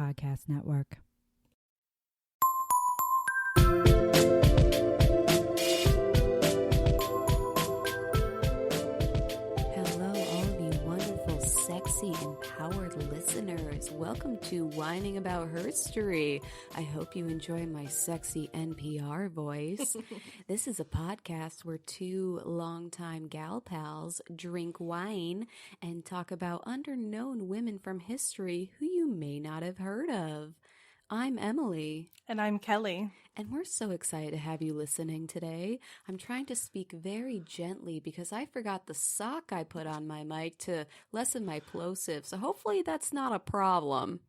Podcast Network. Hello, all of you wonderful, sexy, empowered listeners. Welcome to Whining About Herstory. I hope you enjoy my sexy NPR voice. This is a podcast where two longtime gal pals drink wine and talk about underknown women from history who you may not have heard of. I'm Emily. And I'm Kelley. And we're so excited to have you listening today. I'm trying to speak very gently because I forgot the sock I put on my mic to lessen my plosive. So hopefully that's not a problem.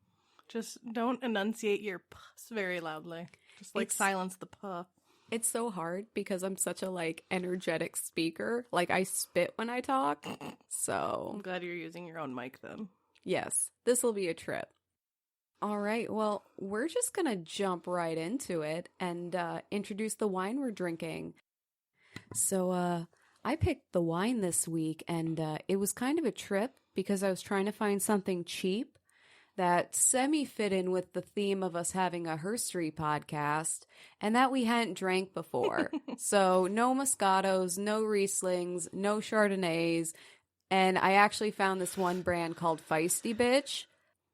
Just don't enunciate your puffs very loudly. Just silence the puff. It's so hard because I'm such a energetic speaker. I spit when I talk. So I'm glad you're using your own mic then. yes, this will be a trip. All right, well, we're just going to jump right into it and introduce the wine we're drinking. So I picked the wine this week, and it was kind of a trip because I was trying to find something cheap that semi-fit in with the theme of us having a Herstory podcast, and that we hadn't drank before. So no Moscatos, no Rieslings, no Chardonnays, and I actually found this one brand called Feisty Bitch.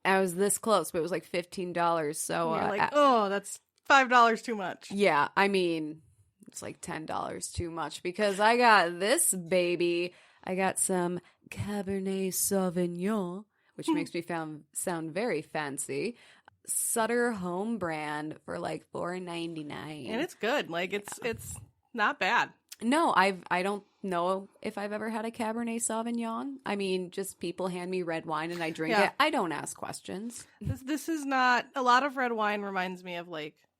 I was this close, but it was like $15. So you're that's $5 too much. Yeah, I mean, it's like $10 too much because I got this baby. I got some Cabernet Sauvignon, which makes me sound very fancy. Sutter Home brand for $4.99, and it's good. It's not bad. No, I don't know if I've ever had a Cabernet Sauvignon. I mean, just people hand me red wine and I drink it. I don't ask questions. This is not, a lot of red wine reminds me of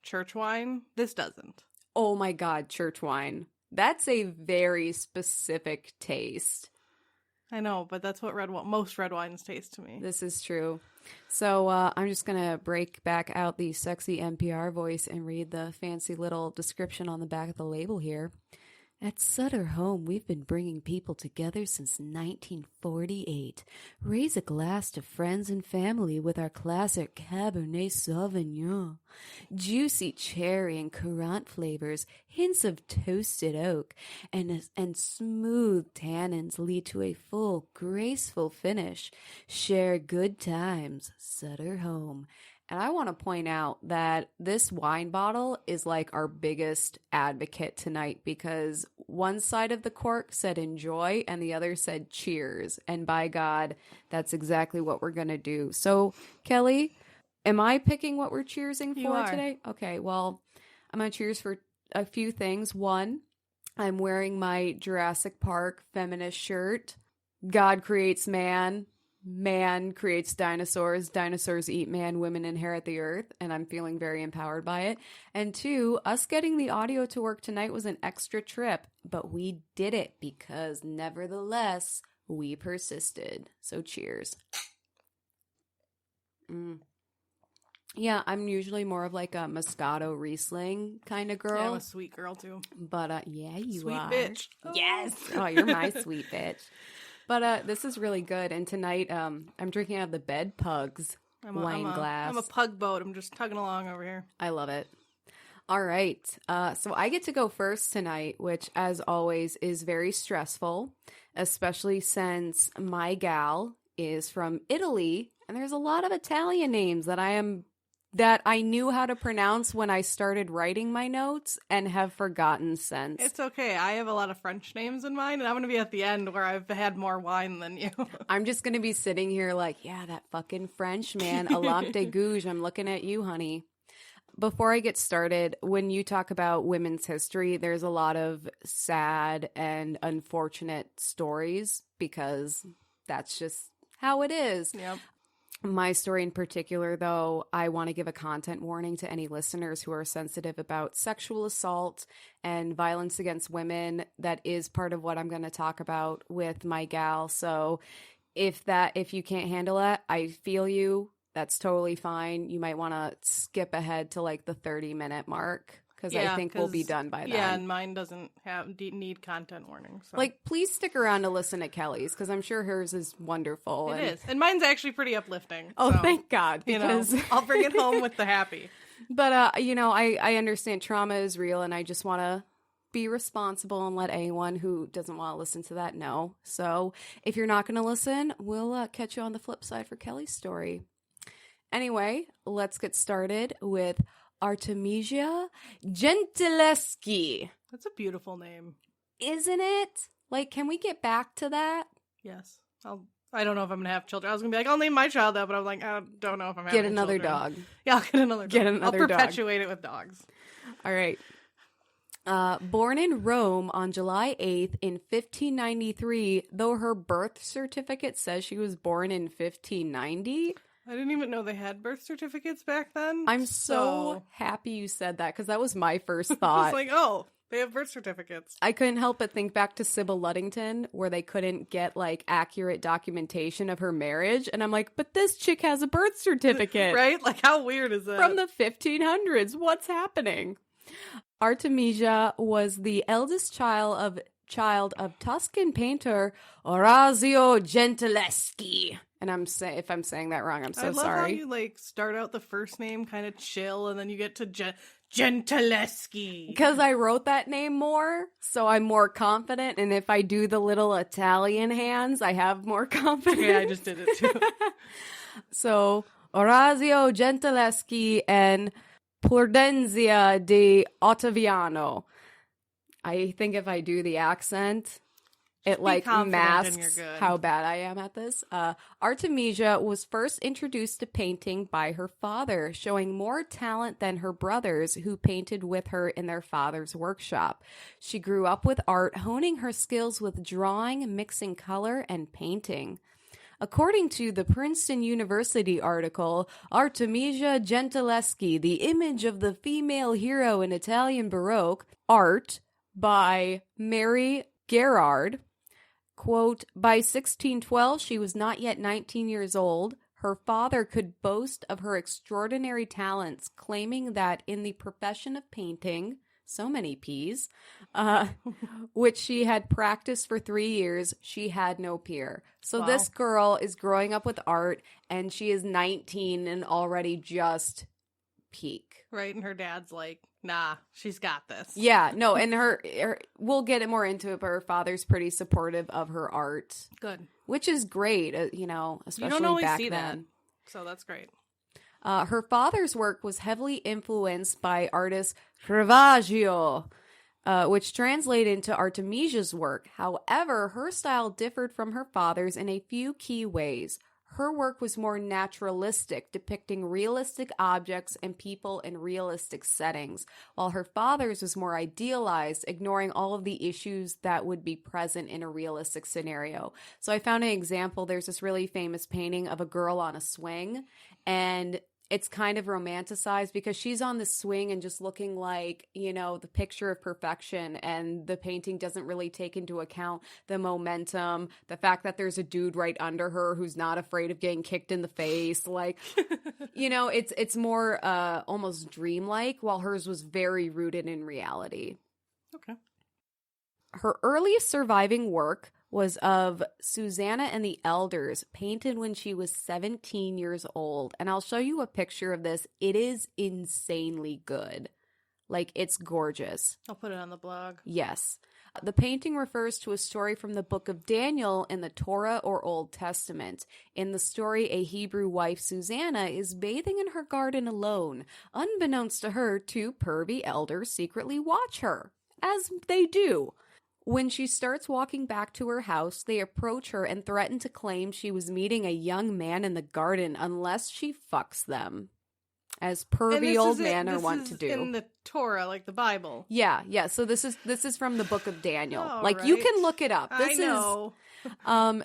church wine. This doesn't. Oh my God, church wine. That's a very specific taste. I know, but that's what most red wines taste to me. This is true. So I'm just going to break back out the sexy NPR voice and read the fancy little description on the back of the label here. At Sutter Home, we've been bringing people together since 1948. Raise a glass to friends and family with our classic Cabernet Sauvignon. Juicy cherry and currant flavors, hints of toasted oak, and smooth tannins lead to a full, graceful finish. Share good times, Sutter Home. And I want to point out that this wine bottle is our biggest advocate tonight because one side of the cork said enjoy and the other said cheers. And by God, that's exactly what we're going to do. So, Kelley, am I picking what we're cheersing for today? Okay, well, I'm going to cheers for a few things. One, I'm wearing my Jurassic Park feminist shirt. God creates man. Man creates dinosaurs. Dinosaurs eat man. Women inherit the earth. And I'm feeling very empowered by it. And two, us getting the audio to work tonight was an extra trip. But we did it because nevertheless, we persisted. So cheers. Yeah, I'm usually more of a Moscato Riesling kind of girl. Yeah, I'm a sweet girl too. But yeah, you sweet are. Bitch. Yes. Oh, you're my sweet bitch. But this is really good. And tonight, I'm drinking out of the Bed Pugs wine glass. I'm a pug boat. I'm just tugging along over here. I love it. All right. So I get to go first tonight, which, as always, is very stressful, especially since my gal is from Italy. And there's a lot of Italian names that I knew how to pronounce when I started writing my notes and have forgotten since. It's okay. I have a lot of French names in mind, and I'm going to be at the end where I've had more wine than you. I'm just going to be sitting here yeah, that fucking French, man. A lampe de gouge. I'm looking at you, honey. Before I get started, when you talk about women's history, there's a lot of sad and unfortunate stories because that's just how it is. Yep. My story in particular, though, I want to give a content warning to any listeners who are sensitive about sexual assault and violence against women. That is part of what I'm going to talk about with my gal. So if you can't handle it, I feel you. That's totally fine. You might want to skip ahead to the 30-minute mark. because I think we'll be done by then. Yeah, and mine doesn't need content warning. So. Like, please stick around to listen to Kelley's, because I'm sure hers is wonderful. It is. And mine's actually pretty uplifting. Oh, so, thank God. Because I'll bring it home with the happy. But, I understand trauma is real, and I just want to be responsible and let anyone who doesn't want to listen to that know. So if you're not going to listen, we'll catch you on the flip side for Kelley's story. Anyway, let's get started with Artemisia Gentileschi. That's a beautiful name. Isn't it? Like, can we get back to that? Yes. I don't know if I'm going to have children. I was going to be like, I'll name my child that, but I was like, I don't know if I'm having Get another children. dog. Yeah, I'll get another dog. Get another I'll dog. perpetuate it with dogs. All right. Born in Rome on July 8th in 1593, though her birth certificate says she was born in 1590. I didn't even know they had birth certificates back then. I'm so happy you said that, because that was my first thought. It's like, oh, they have birth certificates. I couldn't help but think back to Sybil Ludington, where they couldn't get, like, accurate documentation of her marriage. And I'm like, but this chick has a birth certificate. Right? Like, how weird is that? From the 1500s. What's happening? Artemisia was the eldest child of Tuscan painter Orazio Gentileschi. And if I'm saying that wrong, I'm so sorry. I love how you, like, start out the first name kind of chill, and then you get to Gentileschi. Because I wrote that name more, so I'm more confident. And if I do the little Italian hands, I have more confidence. Yeah, I just did it too. So, Orazio Gentileschi and Prudensia di Ottaviano. I think if I do the accent, it like masks how bad I am at this. Artemisia was first introduced to painting by her father, showing more talent than her brothers who painted with her in their father's workshop. She grew up with art, honing her skills with drawing, mixing color, and painting. According to the Princeton University article, Artemisia Gentileschi, the image of the female hero in Italian Baroque art by Mary Gerard, quote, by 1612, she was not yet 19 years old. Her father could boast of her extraordinary talents, claiming that in the profession of painting, so many P's, which she had practiced for 3 years, she had no peer. So This girl is growing up with art, and she is 19 and already just peak. Right, and her dad's like, nah, she's got this. Yeah, no, and her we'll get more into it, but her father's pretty supportive of her art. Good. Which is great, especially you don't always back see then. That, so that's great. Her father's work was heavily influenced by artist Caravaggio, which translated into Artemisia's work. However, her style differed from her father's in a few key ways. Her work was more naturalistic, depicting realistic objects and people in realistic settings, while her father's was more idealized, ignoring all of the issues that would be present in a realistic scenario. So I found an example. There's this really famous painting of a girl on a swing, and it's kind of romanticized because she's on the swing and just looking like, the picture of perfection, and the painting doesn't really take into account the momentum, the fact that there's a dude right under her who's not afraid of getting kicked in the face. Like, it's more almost dreamlike, while hers was very rooted in reality. Okay. Her earliest surviving work was of Susanna and the Elders, painted when she was 17 years old. And I'll show you a picture of this. It is insanely good. Like, it's gorgeous. I'll put it on the blog. Yes. The painting refers to a story from the book of Daniel in the Torah or Old Testament. In the story, a Hebrew wife, Susanna, is bathing in her garden alone. Unbeknownst to her, two pervy elders secretly watch her, as they do. When she starts walking back to her house, they approach her and threaten to claim she was meeting a young man in the garden unless she fucks them, as pervy old men are wont to do. In the Torah, like the Bible. Yeah. So this is from the book of Daniel. Right. You can look it up. I know.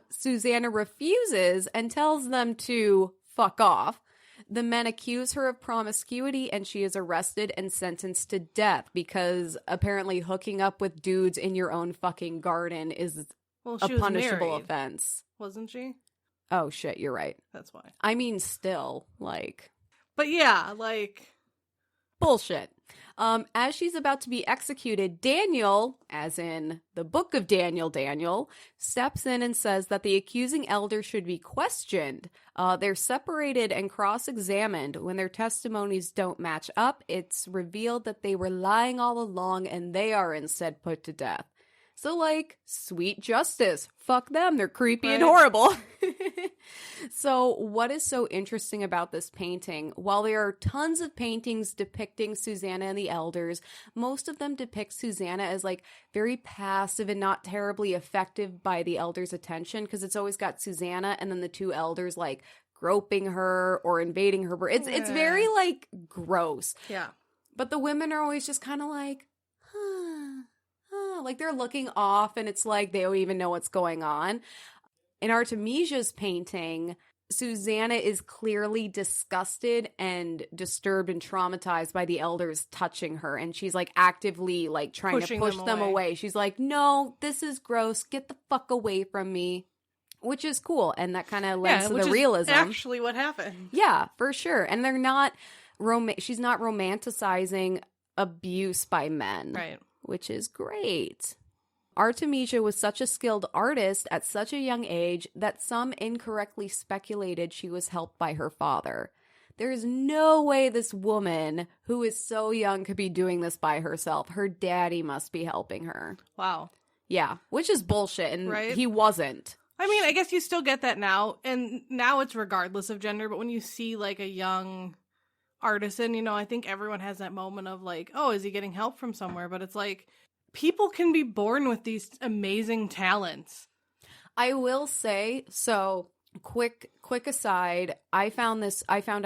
Susanna refuses and tells them to fuck off. The men accuse her of promiscuity, and she is arrested and sentenced to death because apparently hooking up with dudes in your own fucking garden is a punishable offense. Wasn't she? Oh, shit, you're right. That's why. I mean, still, like... But yeah, like... Bullshit. As she's about to be executed, Daniel, as in the book of Daniel, steps in and says that the accusing elder should be questioned. They're separated and cross-examined. When their testimonies don't match up, it's revealed that they were lying all along and they are instead put to death. So, like, sweet justice. Fuck them. They're creepy and horrible. So, what is so interesting about this painting? While there are tons of paintings depicting Susanna and the elders, most of them depict Susanna as, like, very passive and not terribly effective by the elders' attention, because it's always got Susanna and then the two elders, like, groping her or invading her. It's very, like, gross. Yeah. But the women are always just kind of like, like they're looking off and it's like they don't even know what's going on. In Artemisia's painting, Susanna is clearly disgusted and disturbed and traumatized by the elders touching her. And she's like actively like trying to push them away. She's like, no, this is gross. Get the fuck away from me. Which is cool. And that kind of lends to the realism. Actually what happened. Yeah, for sure. And they're not, she's not romanticizing abuse by men. Right. Which is great. Artemisia was such a skilled artist at such a young age that some incorrectly speculated she was helped by her father. There is no way this woman, who is so young, could be doing this by herself. Her daddy must be helping her. Wow. Yeah, which is bullshit, and he wasn't. I mean, I guess you still get that now, and now it's regardless of gender, but when you see, like, a young artisan, you know, I think everyone has that moment of like, oh, is he getting help from somewhere? But it's like, people can be born with these amazing talents. I will say, so quick aside, I found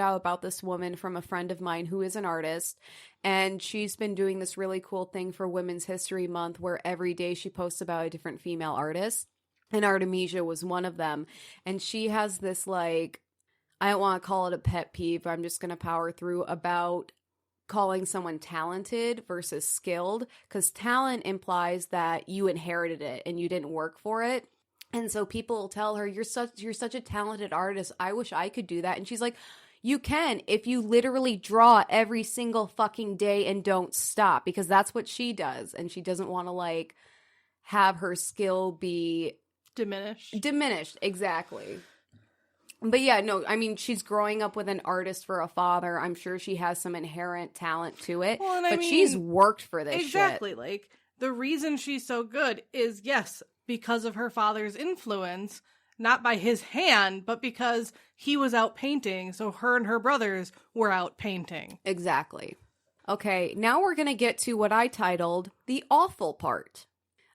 out about this woman from a friend of mine who is an artist, and she's been doing this really cool thing for Women's History Month where every day she posts about a different female artist, and Artemisia was one of them. And she has this, like, I don't want to call it a pet peeve, but I'm just going to power through about calling someone talented versus skilled, because talent implies that you inherited it and you didn't work for it. And so people will tell her, you're such a talented artist. I wish I could do that. And she's like, you can if you literally draw every single fucking day and don't stop, because that's what she does. And she doesn't want to, like, have her skill be diminished. Exactly. But yeah, no, I mean, she's growing up with an artist for a father. I'm sure she has some inherent talent to it. Well, but she's worked for this exactly, shit. Like, the reason she's so good is, yes, because of her father's influence, not by his hand, but because he was out painting, so her and her brothers were out painting. Exactly. Okay, now we're going to get to what I titled the awful part.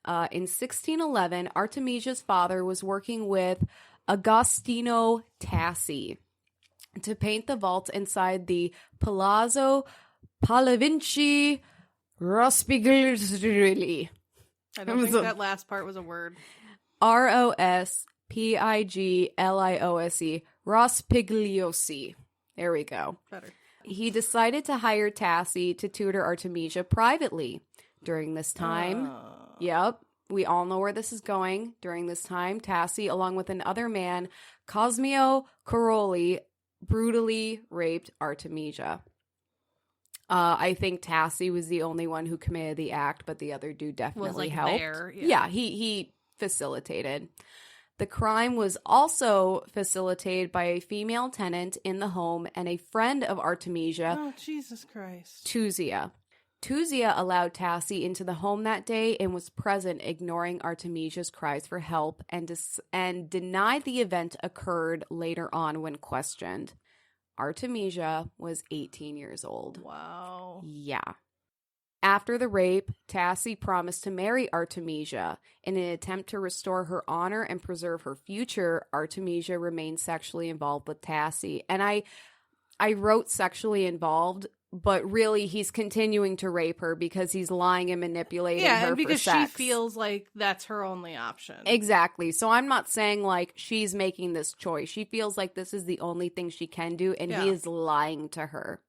In 1611, Artemisia's father was working with Agostino Tassi to paint the vaults inside the Palazzo Pallavicini Rospigliosi. I don't think that last part was a word. Rospigliosi. Rospigliosi. There we go. Better. He decided to hire Tassi to tutor Artemisia privately. During this time, yep, we all know where this is going. During this time, Tassi, along with another man, Cosimo Caroli, brutally raped Artemisia. I think Tassi was the only one who committed the act, but the other dude definitely helped. Yeah, he facilitated. The crime was also facilitated by a female tenant in the home and a friend of Artemisia. Oh, Jesus Christ. Tuzia. Tuzia allowed Tassi into the home that day and was present, ignoring Artemisia's cries for help, and denied the event occurred later on when questioned. Artemisia was 18 years old. Wow. Yeah. After the rape, Tassi promised to marry Artemisia. In an attempt to restore her honor and preserve her future, Artemisia remained sexually involved with Tassi. And I wrote sexually involved, but really he's continuing to rape her because he's lying and manipulating her and because for sex. She feels like that's her only option. Exactly. So I'm not saying like she's making this choice. She feels like this is the only thing she can do, and he is lying to her.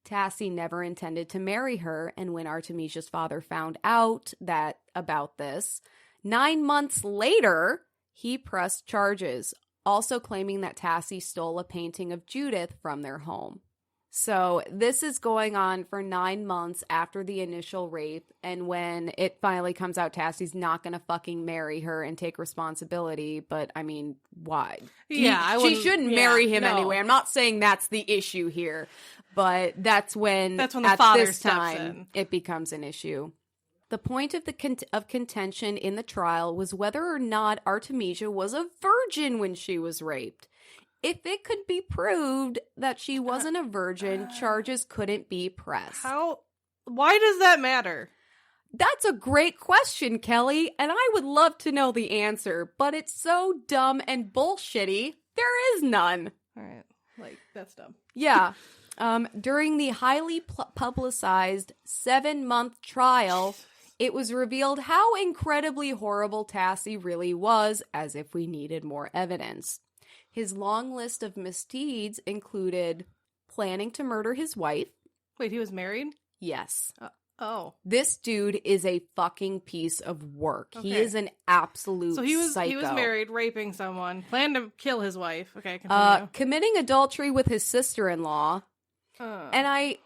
Tassi never intended to marry her, and when Artemisia's father found out about this, 9 months later, he pressed charges, also claiming that Tassi stole a painting of Judith from their home. So this is going on for 9 months after the initial rape. And when it finally comes out, Tassie's not going to fucking marry her and take responsibility. But I mean, why? Yeah, she shouldn't marry him no. anyway. I'm not saying that's the issue here, but that's when the at father this steps time in. it becomes an issue. The point of of contention in the trial was whether or not Artemisia was a virgin when she was raped. If it could be proved that she wasn't a virgin, charges couldn't be pressed. Why does that matter? That's a great question, Kelley, and I would love to know the answer, but it's so dumb and bullshitty, there is none. All right. Like, that's dumb. Yeah. During the highly publicized 7-month trial, it was revealed how incredibly horrible Tassie really was, as if we needed more evidence. His long list of misdeeds included planning to murder his wife. Wait, he was married? Yes. Oh. This dude is a fucking piece of work. Okay. He is an absolute So he was psycho. married, raping someone, planned to kill his wife. Okay, continue. Committing adultery with his sister-in-law. And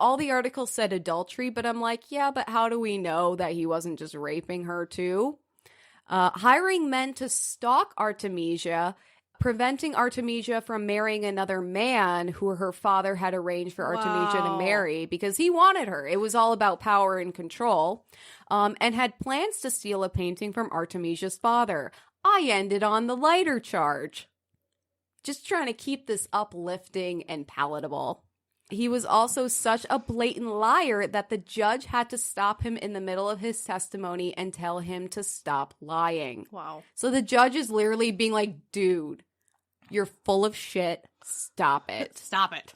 all the articles said adultery, but I'm like, yeah, but how do we know that he wasn't just raping her too? Hiring men to stalk Artemisia, preventing Artemisia from marrying another man who her father had arranged for Artemisia to marry because he wanted her. It was all about power and control. And had plans to steal a painting from Artemisia's father. I ended on the lighter charge. Just trying to keep this uplifting and palatable. He was also such a blatant liar that the judge had to stop him in the middle of his testimony and tell him to stop lying. Wow. So the judge is literally being like, dude, you're full of shit. Stop it. Stop it.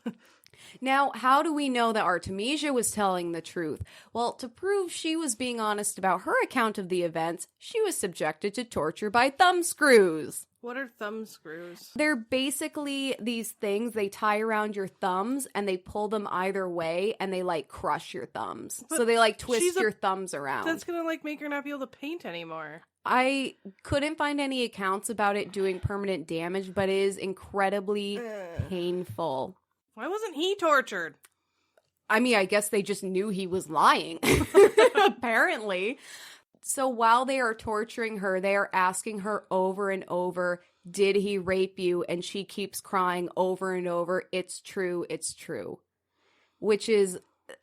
Now, how do we know that Artemisia was telling the truth? Well, to prove she was being honest about her account of the events, she was subjected to torture by thumb screws. What are thumb screws? They're basically these things they tie around your thumbs and they pull them either way and they like crush your thumbs. But so they like twist your thumbs around. That's gonna like make her not be able to paint anymore. I couldn't find any accounts about it doing permanent damage, but it is incredibly painful. Why wasn't he tortured? I mean, I guess they just knew he was lying, apparently. So while they are torturing her, they are asking her over and over, did he rape you? And she keeps crying over and over, it's true, which is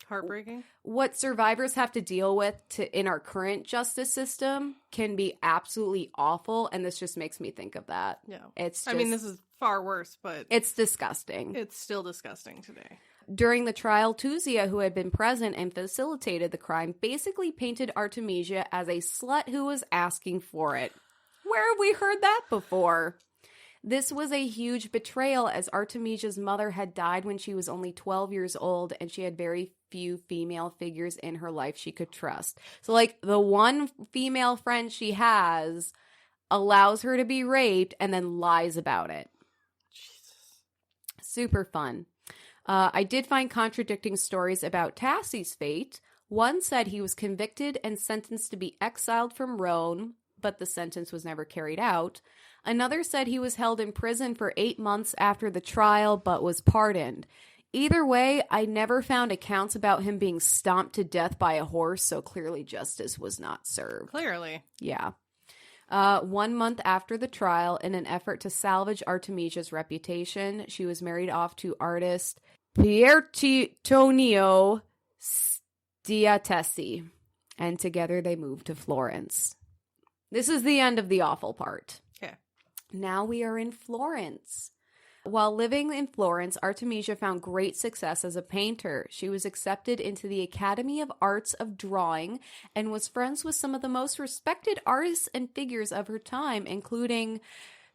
heartbreaking. What survivors have to deal with in our current justice system can be absolutely awful, and this just makes me think of that. Yeah. I mean, this is far worse, but it's disgusting. It's still disgusting today. During the trial, Tuzia, who had been present and facilitated the crime, basically painted Artemisia as a slut who was asking for it. Where have we heard that before? This was a huge betrayal, as Artemisia's mother had died when she was only 12 years old, and she had very few female figures in her life she could trust. So, like, the one female friend she has allows her to be raped and then lies about it. Jesus. Super fun. I did find contradicting stories about Tassie's fate. One said he was convicted and sentenced to be exiled from Rome, but the sentence was never carried out. Another said he was held in prison for 8 months after the trial, but was pardoned. Either way, I never found accounts about him being stomped to death by a horse, so clearly justice was not served. Clearly. Yeah. 1 month after the trial, in an effort to salvage Artemisia's reputation, she was married off to artist Piertonio Stiatesi, and together they moved to Florence. This is the end of the awful part. Okay. Now we are in Florence. While living in Florence, Artemisia found great success as a painter. She was accepted into the Academy of Arts of Drawing and was friends with some of the most respected artists and figures of her time, including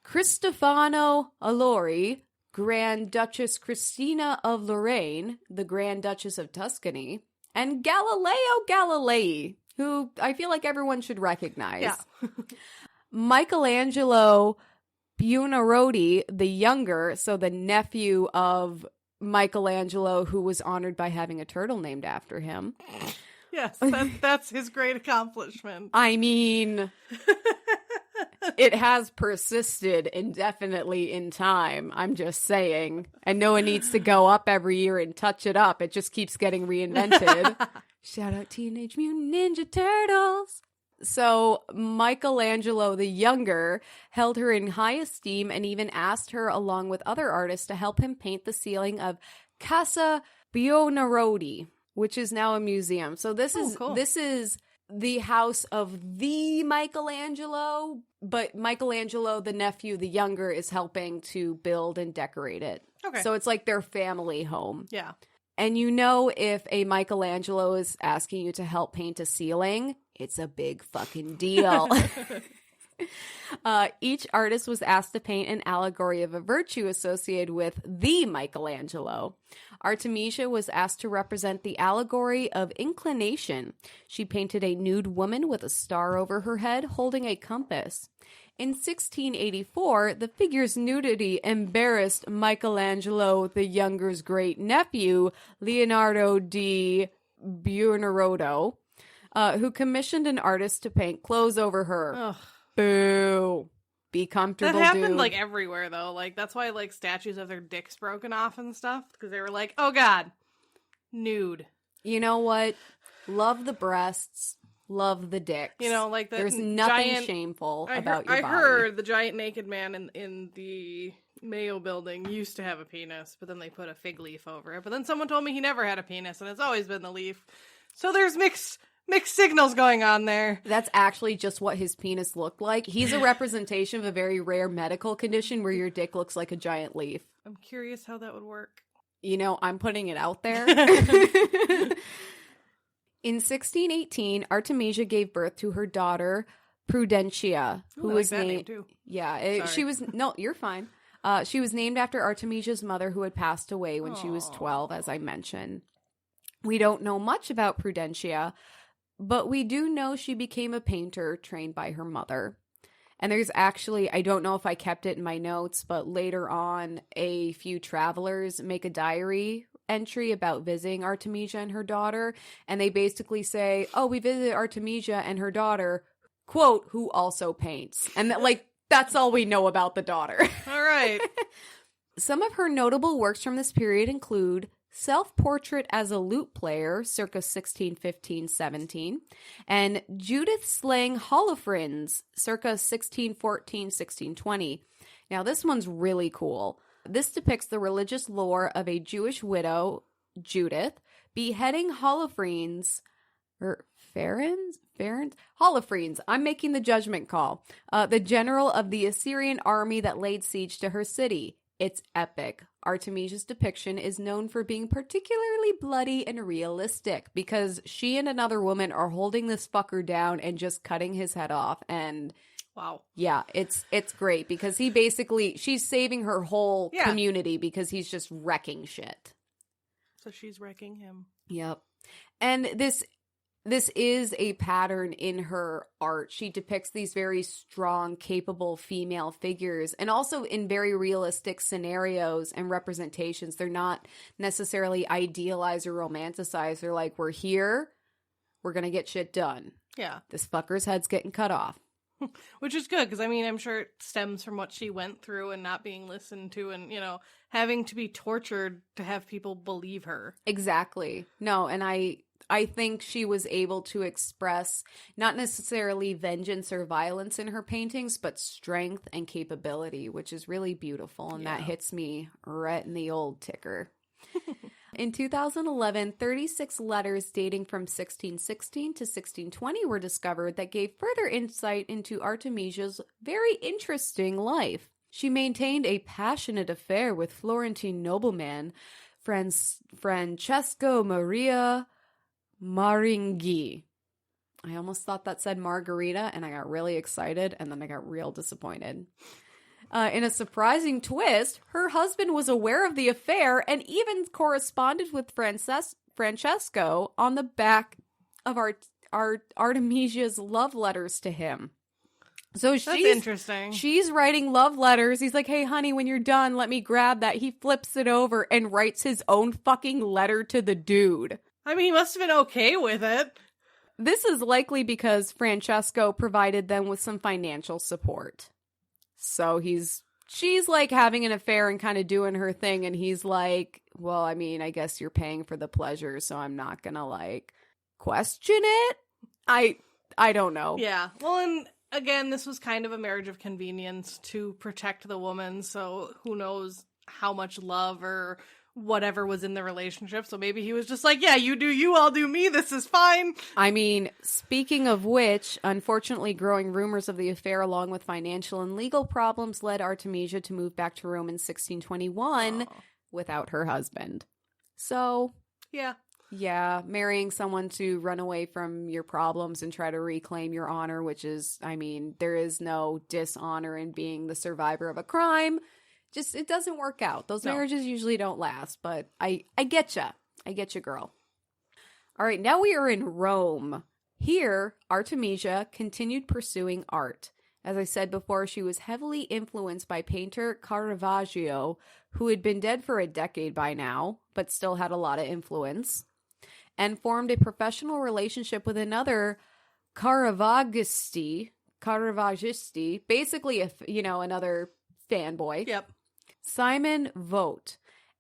Cristofano Allori, Grand Duchess Christina of Lorraine, the Grand Duchess of Tuscany, and Galileo Galilei, who I feel like everyone should recognize. Yeah. Michelangelo Buonarroti, the younger, so the nephew of Michelangelo, who was honored by having a turtle named after him. Yes, that's his great accomplishment. I mean, It has persisted indefinitely in time. I'm just saying. And no one needs to go up every year and touch it up. It just keeps getting reinvented. Shout out Teenage Mutant Ninja Turtles. So Michelangelo the Younger held her in high esteem and even asked her, along with other artists, to help him paint the ceiling of Casa Buonarroti, which is now a museum. So this is the house of the Michelangelo, but Michelangelo the nephew, the younger, is helping to build and decorate it. Okay. So it's like their family home. Yeah. And you know, if a Michelangelo is asking you to help paint a ceiling, it's a big fucking deal. Each artist was asked to paint an allegory of a virtue associated with the Michelangelo. Artemisia was asked to represent the allegory of inclination. She painted a nude woman with a star over her head holding a compass. In 1684, the figure's nudity embarrassed Michelangelo the Younger's great-nephew, Leonardo di Buonarroti, who commissioned an artist to paint clothes over her. Ugh. Boo. Be comfortable, That happened, dude. like, everywhere, though. Like, that's why, like, statues have their dicks broken off and stuff. Because they were like, oh, God. Nude. You know what? Love the breasts. Love the dicks. You know, like, there's nothing shameful about your body. I heard the giant naked man in the Mayo building used to have a penis, but then they put a fig leaf over it. But then someone told me he never had a penis, and it's always been the leaf. So there's mixed signals going on there. That's actually just what his penis looked like. He's a representation of a very rare medical condition where your dick looks like a giant leaf. I'm curious how that would work. You know, I'm putting it out there. In 1618, Artemisia gave birth to her daughter, Prudentia, who was named. Too. Yeah, she was. No, you're fine. She was named after Artemisia's mother, who had passed away when she was 12, as I mentioned. We don't know much about Prudentia, but we do know she became a painter trained by her mother. And there's actually, I don't know if I kept it in my notes, but later on, a few travelers make a diary entry about visiting Artemisia and her daughter. And they basically say, oh, we visited Artemisia and her daughter, quote, who also paints. And that, like, that's all we know about the daughter. All right. Some of her notable works from this period include Self-Portrait as a Lute Player, circa 1615-17, and Judith Slaying Holofernes, circa 1614-1620. Now, this one's really cool. This depicts the religious lore of a Jewish widow, Judith, beheading Holofernes, Holofernes, I'm making the judgment call, the general of the Assyrian army that laid siege to her city. It's epic. Artemisia's depiction is known for being particularly bloody and realistic because she and another woman are holding this fucker down and just cutting his head off. And wow. Yeah, it's great because she's saving her whole community because he's just wrecking shit. So she's wrecking him. Yep. And this is a pattern in her art. She depicts these very strong, capable female figures, and also in very realistic scenarios and representations. They're not necessarily idealized or romanticized. They're like, we're here, we're going to get shit done. Yeah. This fucker's head's getting cut off. Which is good, because, I mean, I'm sure it stems from what she went through and not being listened to and, you know, having to be tortured to have people believe her. Exactly. No, and I think she was able to express not necessarily vengeance or violence in her paintings, but strength and capability, which is really beautiful. And that hits me right in the old ticker. In 2011, 36 letters dating from 1616 to 1620 were discovered that gave further insight into Artemisia's very interesting life. She maintained a passionate affair with Florentine nobleman Francesco Maria Maringhi. I almost thought that said margarita, and I got really excited, and then I got real disappointed. In a surprising twist, her husband was aware of the affair and even corresponded with Francesco on the back of Artemisia's love letters to him. So That's interesting. She's writing love letters. He's like, hey, honey, when you're done, let me grab that. He flips it over and writes his own fucking letter to the dude. I mean, he must have been okay with it. This is likely because Francesco provided them with some financial support. So she's like having an affair and kind of doing her thing, and he's like, well, I mean, I guess you're paying for the pleasure, so I'm not gonna like question it. I don't know. Yeah. Well, and again, this was kind of a marriage of convenience to protect the woman, so who knows how much love or whatever was in the relationship. So maybe he was just like, yeah, you do you, I'll do me, this is fine. I mean, speaking of which, unfortunately, growing rumors of the affair along with financial and legal problems led Artemisia to move back to Rome in 1621 without her husband. So, yeah, marrying someone to run away from your problems and try to reclaim your honor, which is, I mean, there is no dishonor in being the survivor of a crime. Just, it doesn't work out. Those marriages usually don't last, but I get ya. I get ya, girl. All right, now we are in Rome. Here, Artemisia continued pursuing art. As I said before, she was heavily influenced by painter Caravaggio, who had been dead for a decade by now, but still had a lot of influence, and formed a professional relationship with another Caravaggisti, basically, another fanboy. Yep. Simon Vogt,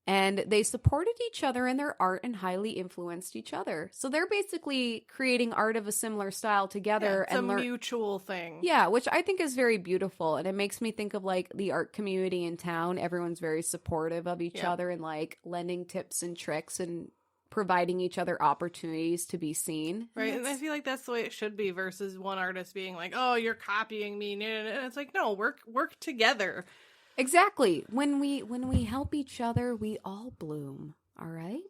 and they supported each other in their art and highly influenced each other. So they're basically creating art of a similar style together. Yeah, it's a mutual thing. Yeah, which I think is very beautiful, and it makes me think of like the art community in town. Everyone's very supportive of each other and like lending tips and tricks and providing each other opportunities to be seen. Right, and I feel like that's the way it should be versus one artist being like, oh, you're copying me. And it's like, no, work together. Exactly. When we help each other, we all bloom. All right?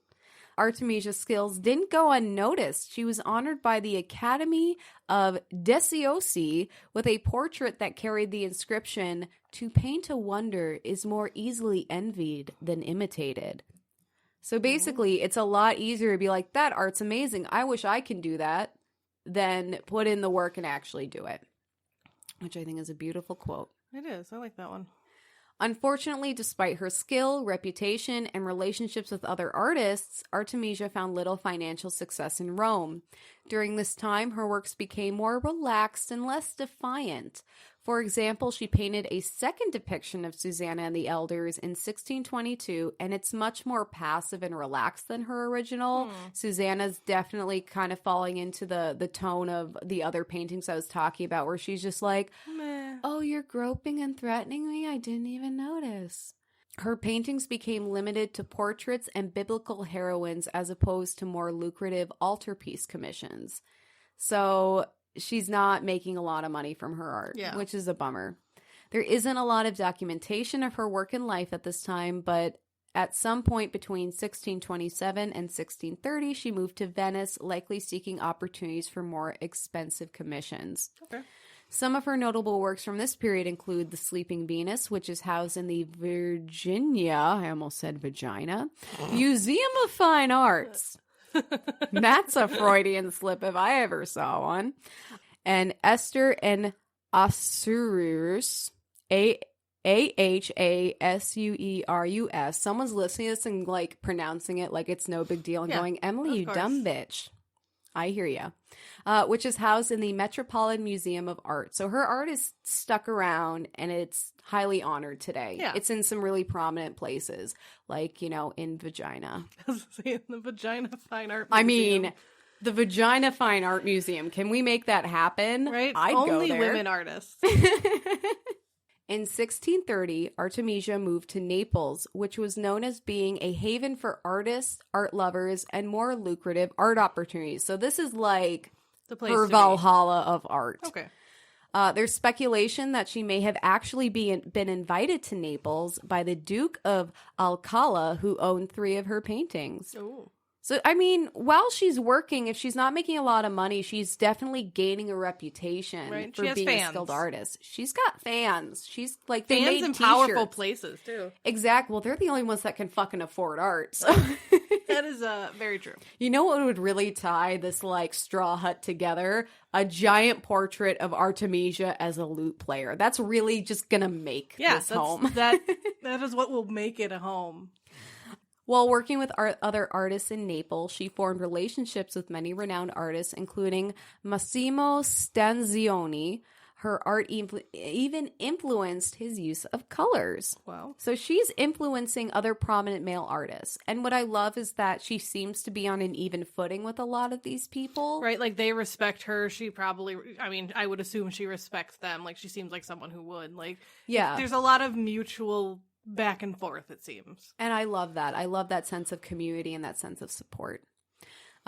Artemisia's skills didn't go unnoticed. She was honored by the Academy of Desiosi with a portrait that carried the inscription, "To paint a wonder is more easily envied than imitated." So basically, it's a lot easier to be like, that art's amazing, I wish I can do that, than put in the work and actually do it. Which I think is a beautiful quote. It is. I like that one. Unfortunately, despite her skill, reputation, and relationships with other artists, Artemisia found little financial success in Rome. During this time, her works became more relaxed and less defiant. For example, she painted a second depiction of Susanna and the Elders in 1622, and it's much more passive and relaxed than her original. Susanna's definitely kind of falling into the tone of the other paintings I was talking about, where she's just like, meh. Oh, you're groping and threatening me? I didn't even notice. Her paintings became limited to portraits and biblical heroines as opposed to more lucrative altarpiece commissions. So she's not making a lot of money from her art, which is a bummer. There isn't a lot of documentation of her work and life at this time, but at some point between 1627 and 1630, she moved to Venice, likely seeking opportunities for more expensive commissions. Okay. Some of her notable works from this period include The Sleeping Venus, which is housed in the Vagina Museum of Fine Arts. That's a Freudian slip if I ever saw one. And Esther and Ahasuerus, Ahasuerus. Someone's listening to this and like pronouncing it like it's no big deal and going, Emily, you dumb bitch. I hear ya. Which is housed in the Metropolitan Museum of Art. So her art is stuck around and it's highly honored today. Yeah. It's in some really prominent places, like, in Vagina. I was saying the Vagina Fine Art Museum. I mean, the Vagina Fine Art Museum. Can we make that happen? Right? I'd Only go there. Women artists. In 1630, Artemisia moved to Naples, which was known as being a haven for artists, art lovers, and more lucrative art opportunities. So this is like the place her Valhalla of art. Okay. There's speculation that she may have actually been invited to Naples by the Duke of Alcala, who owned 3 of her paintings. Ooh. So, I mean, while she's working, if she's not making a lot of money, she's definitely gaining a reputation for being a skilled artist. She's got fans. She's like, they made in t-shirts. Powerful places, too. Exactly. Well, they're the only ones that can fucking afford art. So. That is very true. You know what would really tie this, like, straw hut together? A giant portrait of Artemisia as a lute player. That's really just gonna make this home. That is what will make it a home. While working with other artists in Naples, she formed relationships with many renowned artists, including Massimo Stanzioni. Her art even influenced his use of colors. Wow. So she's influencing other prominent male artists. And what I love is that she seems to be on an even footing with a lot of these people. Right, like they respect her. She probably, I mean, I would assume she respects them. Like she seems like someone who would. Like, yeah. There's a lot of mutual back and forth, it seems. And I love that. I love that sense of community and that sense of support.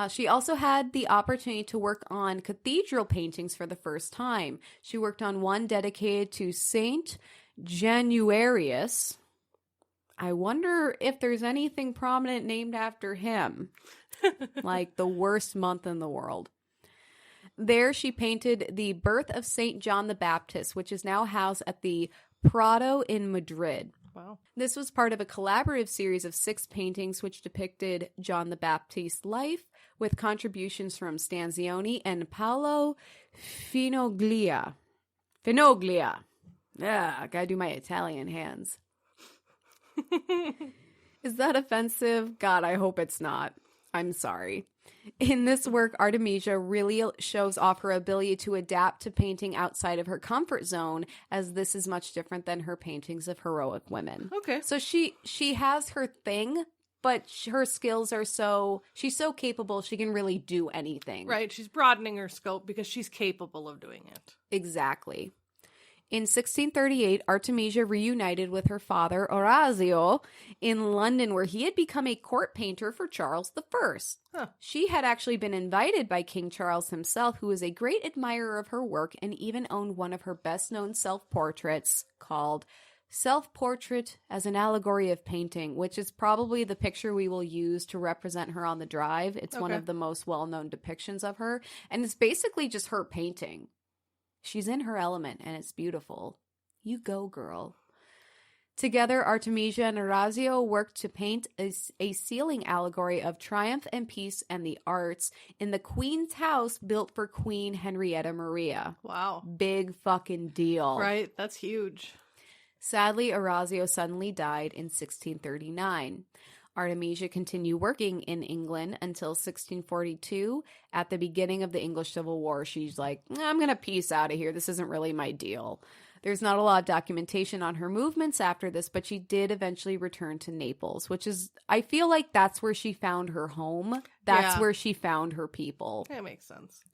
She also had the opportunity to work on cathedral paintings for the first time. She worked on one dedicated to Saint Januarius. I wonder if there's anything prominent named after him. Like the worst month in the world. There she painted the birth of Saint John the Baptist, which is now housed at the Prado in Madrid. Wow. This was part of a collaborative series of 6 paintings which depicted John the Baptist's life, with contributions from Stanzioni and Paolo Finoglia. Yeah, I gotta do my Italian hands. Is that offensive? God, I hope it's not. I'm sorry. In this work, Artemisia really shows off her ability to adapt to painting outside of her comfort zone, as this is much different than her paintings of heroic women. Okay. So she has her thing, but her skills are she's so capable, she can really do anything. Right, she's broadening her scope because she's capable of doing it. Exactly. In 1638, Artemisia reunited with her father, Orazio, in London, where he had become a court painter for Charles I. Huh. She had actually been invited by King Charles himself, who was a great admirer of her work and even owned one of her best-known self-portraits called Self-Portrait as an Allegory of Painting, which is probably the picture we will use to represent her on the drive. It's one of the most well-known depictions of her, and it's basically just her painting. She's in her element, and it's beautiful. You go, girl. Together, Artemisia and Orazio worked to paint a ceiling allegory of triumph and peace and the arts in the Queen's house built for Queen Henrietta Maria. Wow. Big fucking deal. Right, that's huge. Sadly, Orazio suddenly died in 1639. Artemisia continued working in England until 1642. At the beginning of the English Civil War, she's like, I'm going to peace out of here. This isn't really my deal. There's not a lot of documentation on her movements after this, but she did eventually return to Naples, which is, I feel like that's where she found her home. That's where she found her people. That makes sense.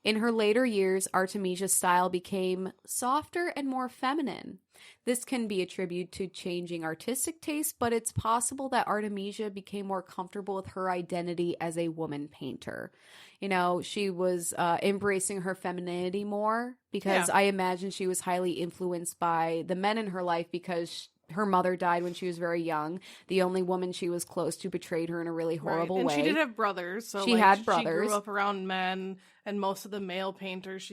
In her later years, Artemisia's style became softer and more feminine. This can be attributed to changing artistic taste, but it's possible that Artemisia became more comfortable with her identity as a woman painter. You know, she was embracing her femininity more because I imagine she was highly influenced by the men in her life because her mother died when she was very young. The only woman she was close to betrayed her in a really horrible way. And she did have brothers. So she had brothers. She grew up around men, and most of the male painters,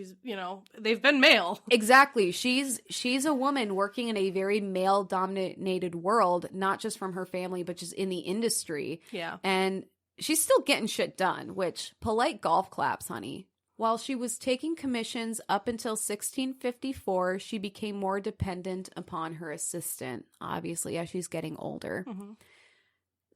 they've been male. Exactly. She's a woman working in a very male-dominated world, not just from her family, but just in the industry. Yeah. And she's still getting shit done, which, polite golf claps, honey. While she was taking commissions up until 1654, she became more dependent upon her assistant, obviously, as she's getting older. Mm-hmm.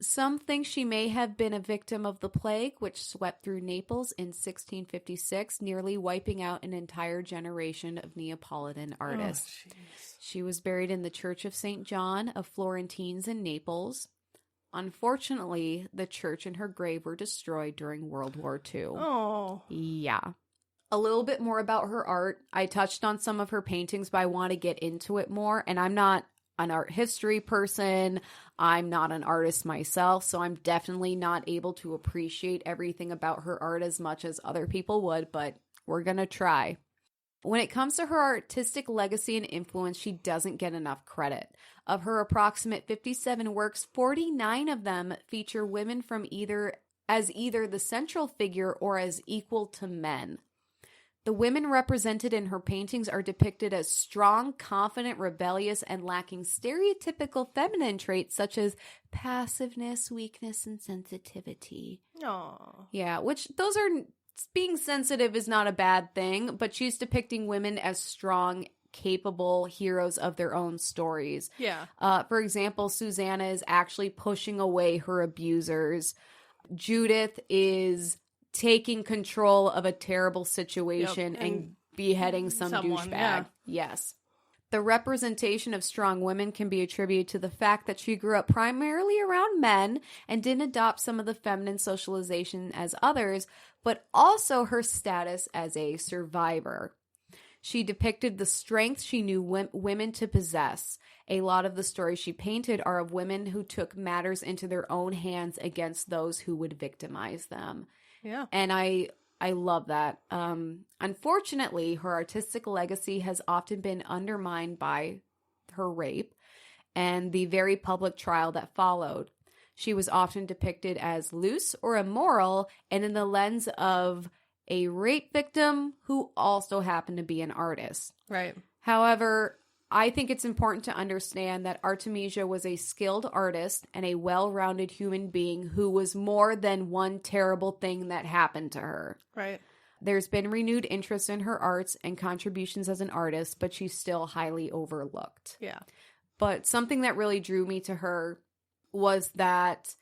Some think she may have been a victim of the plague, which swept through Naples in 1656, nearly wiping out an entire generation of Neapolitan artists. Oh, she was buried in the Church of St. John of Florentines in Naples. Unfortunately, the church and her grave were destroyed during World War II. Oh. Yeah. A little bit more about her art. I touched on some of her paintings, but I want to get into it more. And I'm not an art history person. I'm not an artist myself, so I'm definitely not able to appreciate everything about her art as much as other people would, but we're going to try. When it comes to her artistic legacy and influence, she doesn't get enough credit. Of her approximate 57 works, 49 of them feature women from either the central figure or as equal to men. The women represented in her paintings are depicted as strong, confident, rebellious, and lacking stereotypical feminine traits such as passiveness, weakness, and sensitivity. Aww. Yeah, which those are... Being sensitive is not a bad thing, but she's depicting women as strong, capable heroes of their own stories. Yeah. For example, Susanna is actually pushing away her abusers. Judith is taking control of a terrible situation and beheading some douchebag. Yeah. Yes. The representation of strong women can be attributed to the fact that she grew up primarily around men and didn't adopt some of the feminine socialization as others, but also her status as a survivor. She depicted the strength she knew women to possess. A lot of the stories she painted are of women who took matters into their own hands against those who would victimize them. Yeah. And I love that. Unfortunately, her artistic legacy has often been undermined by her rape and the very public trial that followed. She was often depicted as loose or immoral, and in the lens of a rape victim who also happened to be an artist. Right. However, I think it's important to understand that Artemisia was a skilled artist and a well-rounded human being who was more than one terrible thing that happened to her. Right. There's been renewed interest in her arts and contributions as an artist, but she's still highly overlooked. Yeah. But something that really drew me to her was that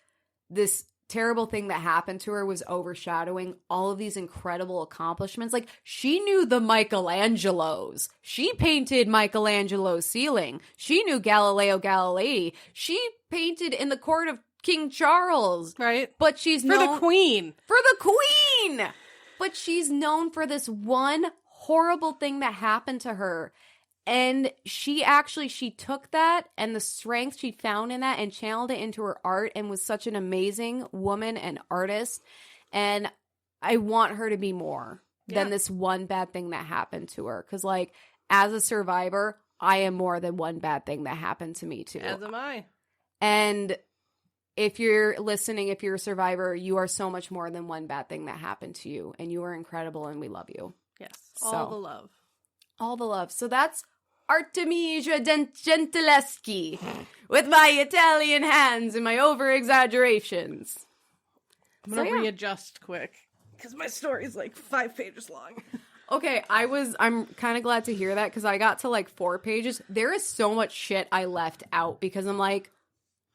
this terrible thing that happened to her was overshadowing all of these incredible accomplishments. Like, she knew the Michelangelos. She painted Michelangelo's ceiling. She knew Galileo Galilei. She painted in the court of King Charles. Right. But she's For the queen. For the queen! But she's known for this one horrible thing that happened to her. And she took that and the strength she found in that and channeled it into her art and was such an amazing woman and artist. And I want her to be more than this one bad thing that happened to her. Because, like, as a survivor, I am more than one bad thing that happened to me, too. As am I. And if you're listening, if you're a survivor, you are so much more than one bad thing that happened to you. And you are incredible and we love you. Yes. All the love. All the love. So that's Artemisia Gentileschi with my Italian hands and my over-exaggerations. I'm going to readjust quick because my story's like 5 pages long. Okay, I'm kind of glad to hear that because I got to like 4 pages. There is so much shit I left out because I'm like,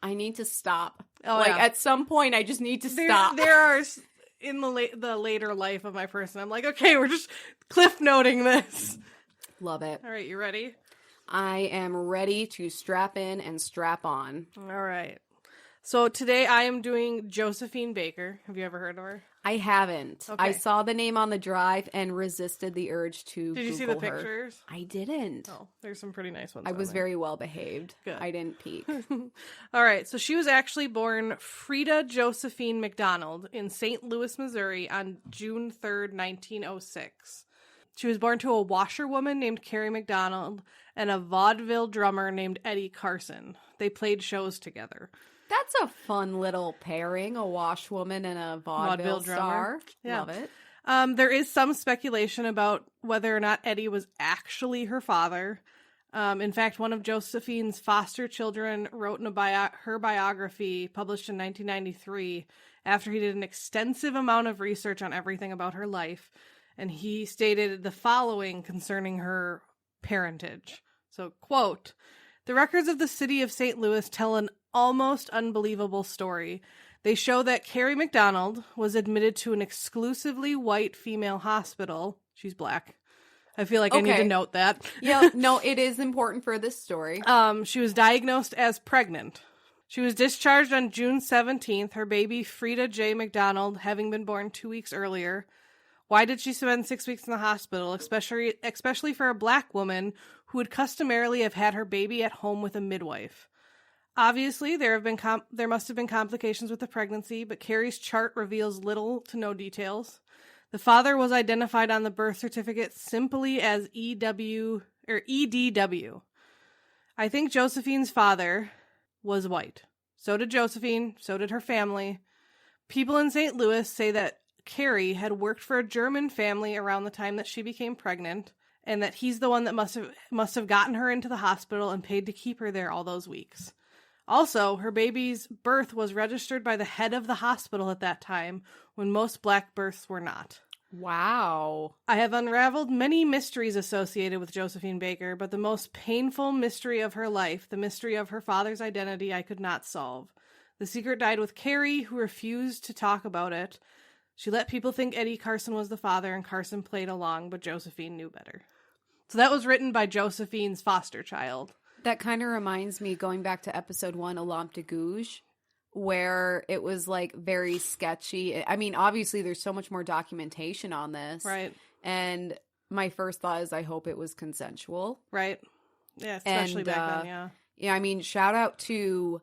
I need to stop. At some point, I just need to stop. There are, in the later life of my person, I'm like, okay, we're just cliff noting this. Love it. All right, you ready? I am ready to strap in and strap on. All right. So today I am doing Josephine Baker. Have you ever heard of her? I haven't. Okay. I saw the name on the drive and resisted the urge to Did you see the pictures? I didn't. Oh, there's some pretty nice ones. I was very well behaved. Good. I didn't peek. All right. So she was actually born Frida Josephine McDonald in St. Louis, Missouri on June 3rd, 1906. She was born to a washerwoman named Carrie McDonald and a vaudeville drummer named Eddie Carson. They played shows together. That's a fun little pairing, a washwoman and a vaudeville star. Yeah. Love it. There is some speculation about whether or not Eddie was actually her father. In fact, one of Josephine's foster children wrote in her biography published in 1993 after he did an extensive amount of research on everything about her life. And he stated the following concerning her parentage. So, quote, "The records of the city of St. Louis tell an almost unbelievable story. They show that Carrie McDonald was admitted to an exclusively white female hospital." She's black. I feel like I need to note that. Yeah, no, it is important for this story. She was diagnosed as pregnant. She was discharged on June 17th, her baby Frida J. McDonald having been born 2 weeks earlier. Why did she spend 6 weeks in the hospital, especially for a black woman who would customarily have had her baby at home with a midwife? Obviously, there must have been complications with the pregnancy, but Carrie's chart reveals little to no details. The father was identified on the birth certificate simply as EW or EDW. I think Josephine's father was white. So did Josephine. So did her family. People in St. Louis say that Carrie had worked for a German family around the time that she became pregnant, and that he's the one that must have gotten her into the hospital and paid to keep her there all those weeks. Also, her baby's birth was registered by the head of the hospital at that time, when most black births were not. Wow. I have unraveled many mysteries associated with Josephine Baker, but the most painful mystery of her life, the mystery of her father's identity, I could not solve. The secret died with Carrie, who refused to talk about it. She let people think Eddie Carson was the father, and Carson played along, but Josephine knew better. So that was written by Josephine's foster child. That kind of reminds me, going back to episode 1, A Lampe de Gouges, where it was like very sketchy. I mean, obviously there's so much more documentation on this. Right. And my first thought is I hope it was consensual. Right. Yeah, especially back then, yeah. Yeah, I mean, shout out to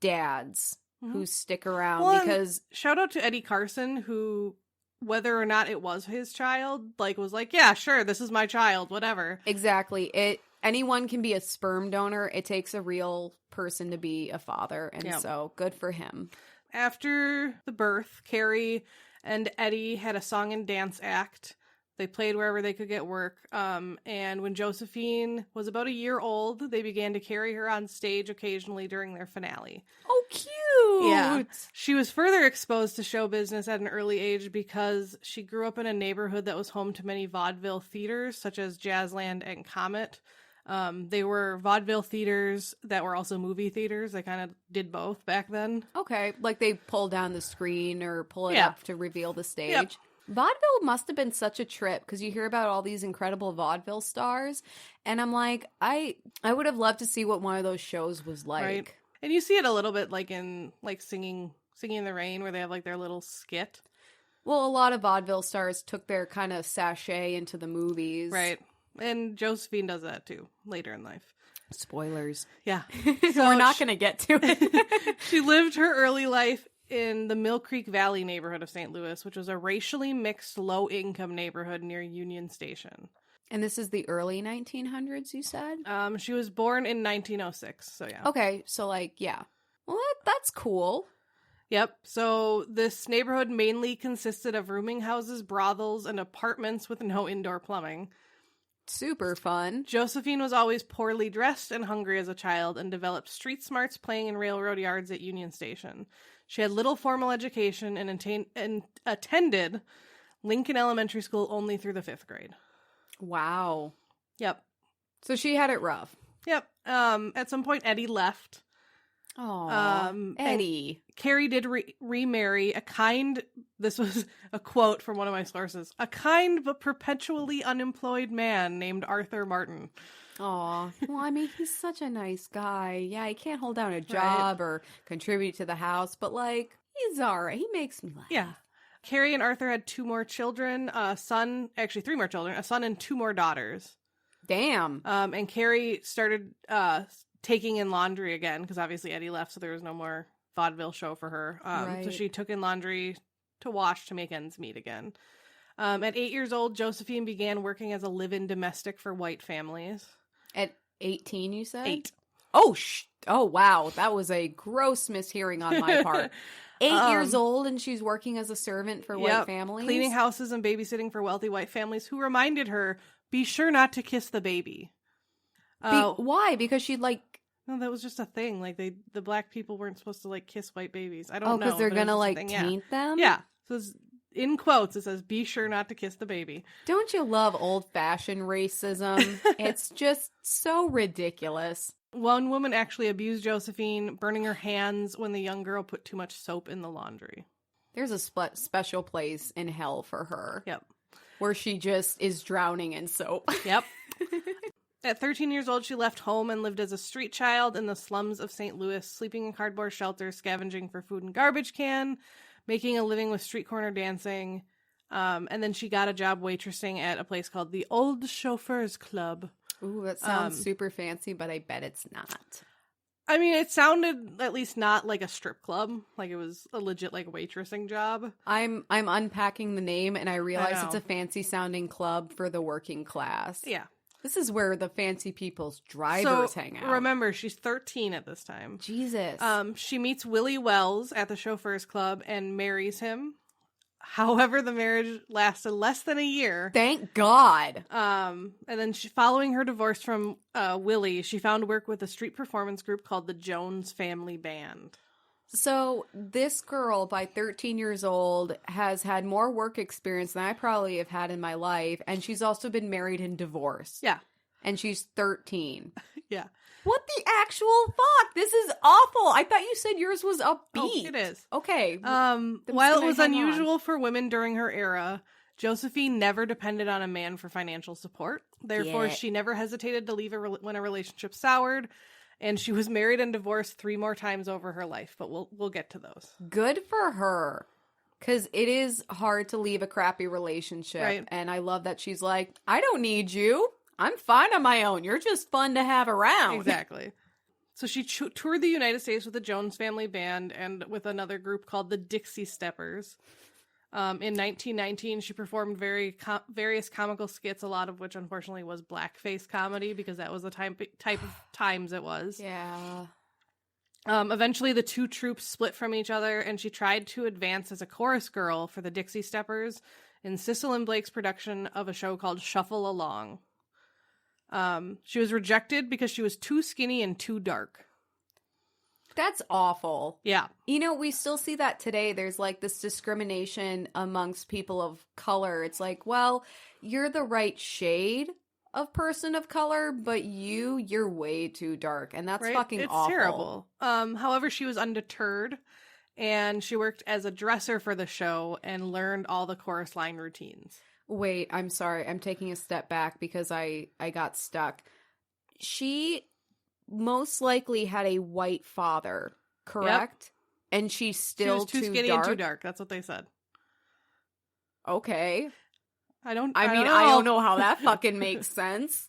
dads who stick around because... Shout out to Eddie Carson, who, whether or not it was his child, like was like, yeah, sure, this is my child, whatever. Exactly. Anyone can be a sperm donor. It takes a real person to be a father, and so good for him. After the birth, Carrie and Eddie had a song and dance act. They played wherever they could get work. And when Josephine was about a year old, they began to carry her on stage occasionally during their finale. Oh, cute! Yeah. She was further exposed to show business at an early age because she grew up in a neighborhood that was home to many vaudeville theaters, such as Jazzland and Comet. They were vaudeville theaters that were also movie theaters. They kind of did both back then. Okay, like they pull down the screen or pull it up to reveal the stage. Yep. Vaudeville must have been such a trip because you hear about all these incredible vaudeville stars, and I'm like, I would have loved to see what one of those shows was like. Right. And you see it a little bit like in like Singing in the Rain, where they have like their little skit. Well, a lot of vaudeville stars took their kind of sachet into the movies. Right. And Josephine does that too, later in life. Spoilers. Yeah. So we're not going to get to it. She lived her early life in the Mill Creek Valley neighborhood of St. Louis, which was a racially mixed, low-income neighborhood near Union Station. And this is the early 1900s, you said? She was born in 1906, so yeah. Okay, so like, yeah. Well, that's cool. Yep. So this neighborhood mainly consisted of rooming houses, brothels, and apartments with no indoor plumbing. Super fun. Josephine was always poorly dressed and hungry as a child and developed street smarts playing in railroad yards at Union Station. She had little formal education and attended Lincoln Elementary School only through the 5th grade. Wow. Yep. So she had it rough. Yep. At some point, Eddie left. Oh, Eddie. Carrie did remarry this was a quote from one of my sources, a kind but perpetually unemployed man named Arthur Martin. Aw. Well, I mean, he's such a nice guy. Yeah, he can't hold down a job or contribute to the house, but like, he's all right. He makes me laugh. Yeah. Carrie and Arthur had 2 more children, actually 3 more children, a son and 2 more daughters. Damn. And Carrie started taking in laundry again, because obviously Eddie left, so there was no more vaudeville show for her. So she took in laundry to wash to make ends meet again. At 8 years old, Josephine began working as a live-in domestic for white families. At 18, you said? 8. Oh, oh, wow. That was a gross mishearing on my part. 8 years old, and she's working as a servant for white families? Cleaning houses and babysitting for wealthy white families who reminded her, be sure not to kiss the baby. Why? Because she'd like... No, that was just a thing. Like, the black people weren't supposed to, like, kiss white babies. I don't know. Oh, because they're gonna, like, taint them? Yeah. So it's, in quotes, it says, be sure not to kiss the baby. Don't you love old-fashioned racism? It's just so ridiculous. One woman actually abused Josephine, burning her hands when the young girl put too much soap in the laundry. There's a special place in hell for her. Yep. Where she just is drowning in soap. Yep. At 13 years old, she left home and lived as a street child in the slums of St. Louis, sleeping in cardboard shelters, scavenging for food and garbage can, making a living with street corner dancing. And then she got a job waitressing at a place called the Old Chauffeurs Club. Ooh, that sounds super fancy, but I bet it's not. I mean, it sounded at least not like a strip club. Like it was a legit like waitressing job. I'm unpacking the name and I realize it's a fancy sounding club for the working class. Yeah. This is where the fancy people's drivers hang out. Remember, she's 13 at this time. Jesus. She meets Willie Wells at the Chauffeurs Club and marries him. However, the marriage lasted less than a year. Thank God. And then following her divorce from Willie, she found work with a street performance group called the Jones Family Band. So this girl, by 13 years old, has had more work experience than I probably have had in my life. And she's also been married and divorced. Yeah. And she's 13. Yeah. What the actual fuck? This is awful. I thought you said yours was upbeat. Oh, it is. Okay. While it was unusual for women during her era, Josephine never depended on a man for financial support. Therefore, she never hesitated to leave when a relationship soured. And she was married and divorced 3 more times over her life, but we'll get to those. Good for her. Because it is hard to leave a crappy relationship. Right. And I love that she's like, I don't need you. I'm fine on my own. You're just fun to have around. Exactly. So she toured the United States with the Jones Family Band and with another group called the Dixie Steppers. In 1919, she performed various comical skits, a lot of which, unfortunately, was blackface comedy because that was the type of times it was. Yeah. Eventually, the 2 troupes split from each other, and she tried to advance as a chorus girl for the Dixie Steppers in Cecil and Blake's production of a show called Shuffle Along. She was rejected because she was too skinny and too dark. That's awful. Yeah. You know, we still see that today. There's like this discrimination amongst people of color. It's like, well, you're the right shade of person of color, but you're way too dark. And that's fucking awful. It's terrible. However, she was undeterred and she worked as a dresser for the show and learned all the chorus line routines. Wait, I'm sorry. I'm taking a step back because I got stuck. She most likely had a white father, correct? Yep. And she's still she was too skinny dark? and too dark. That's what they said. Okay. I don't know how that fucking makes sense.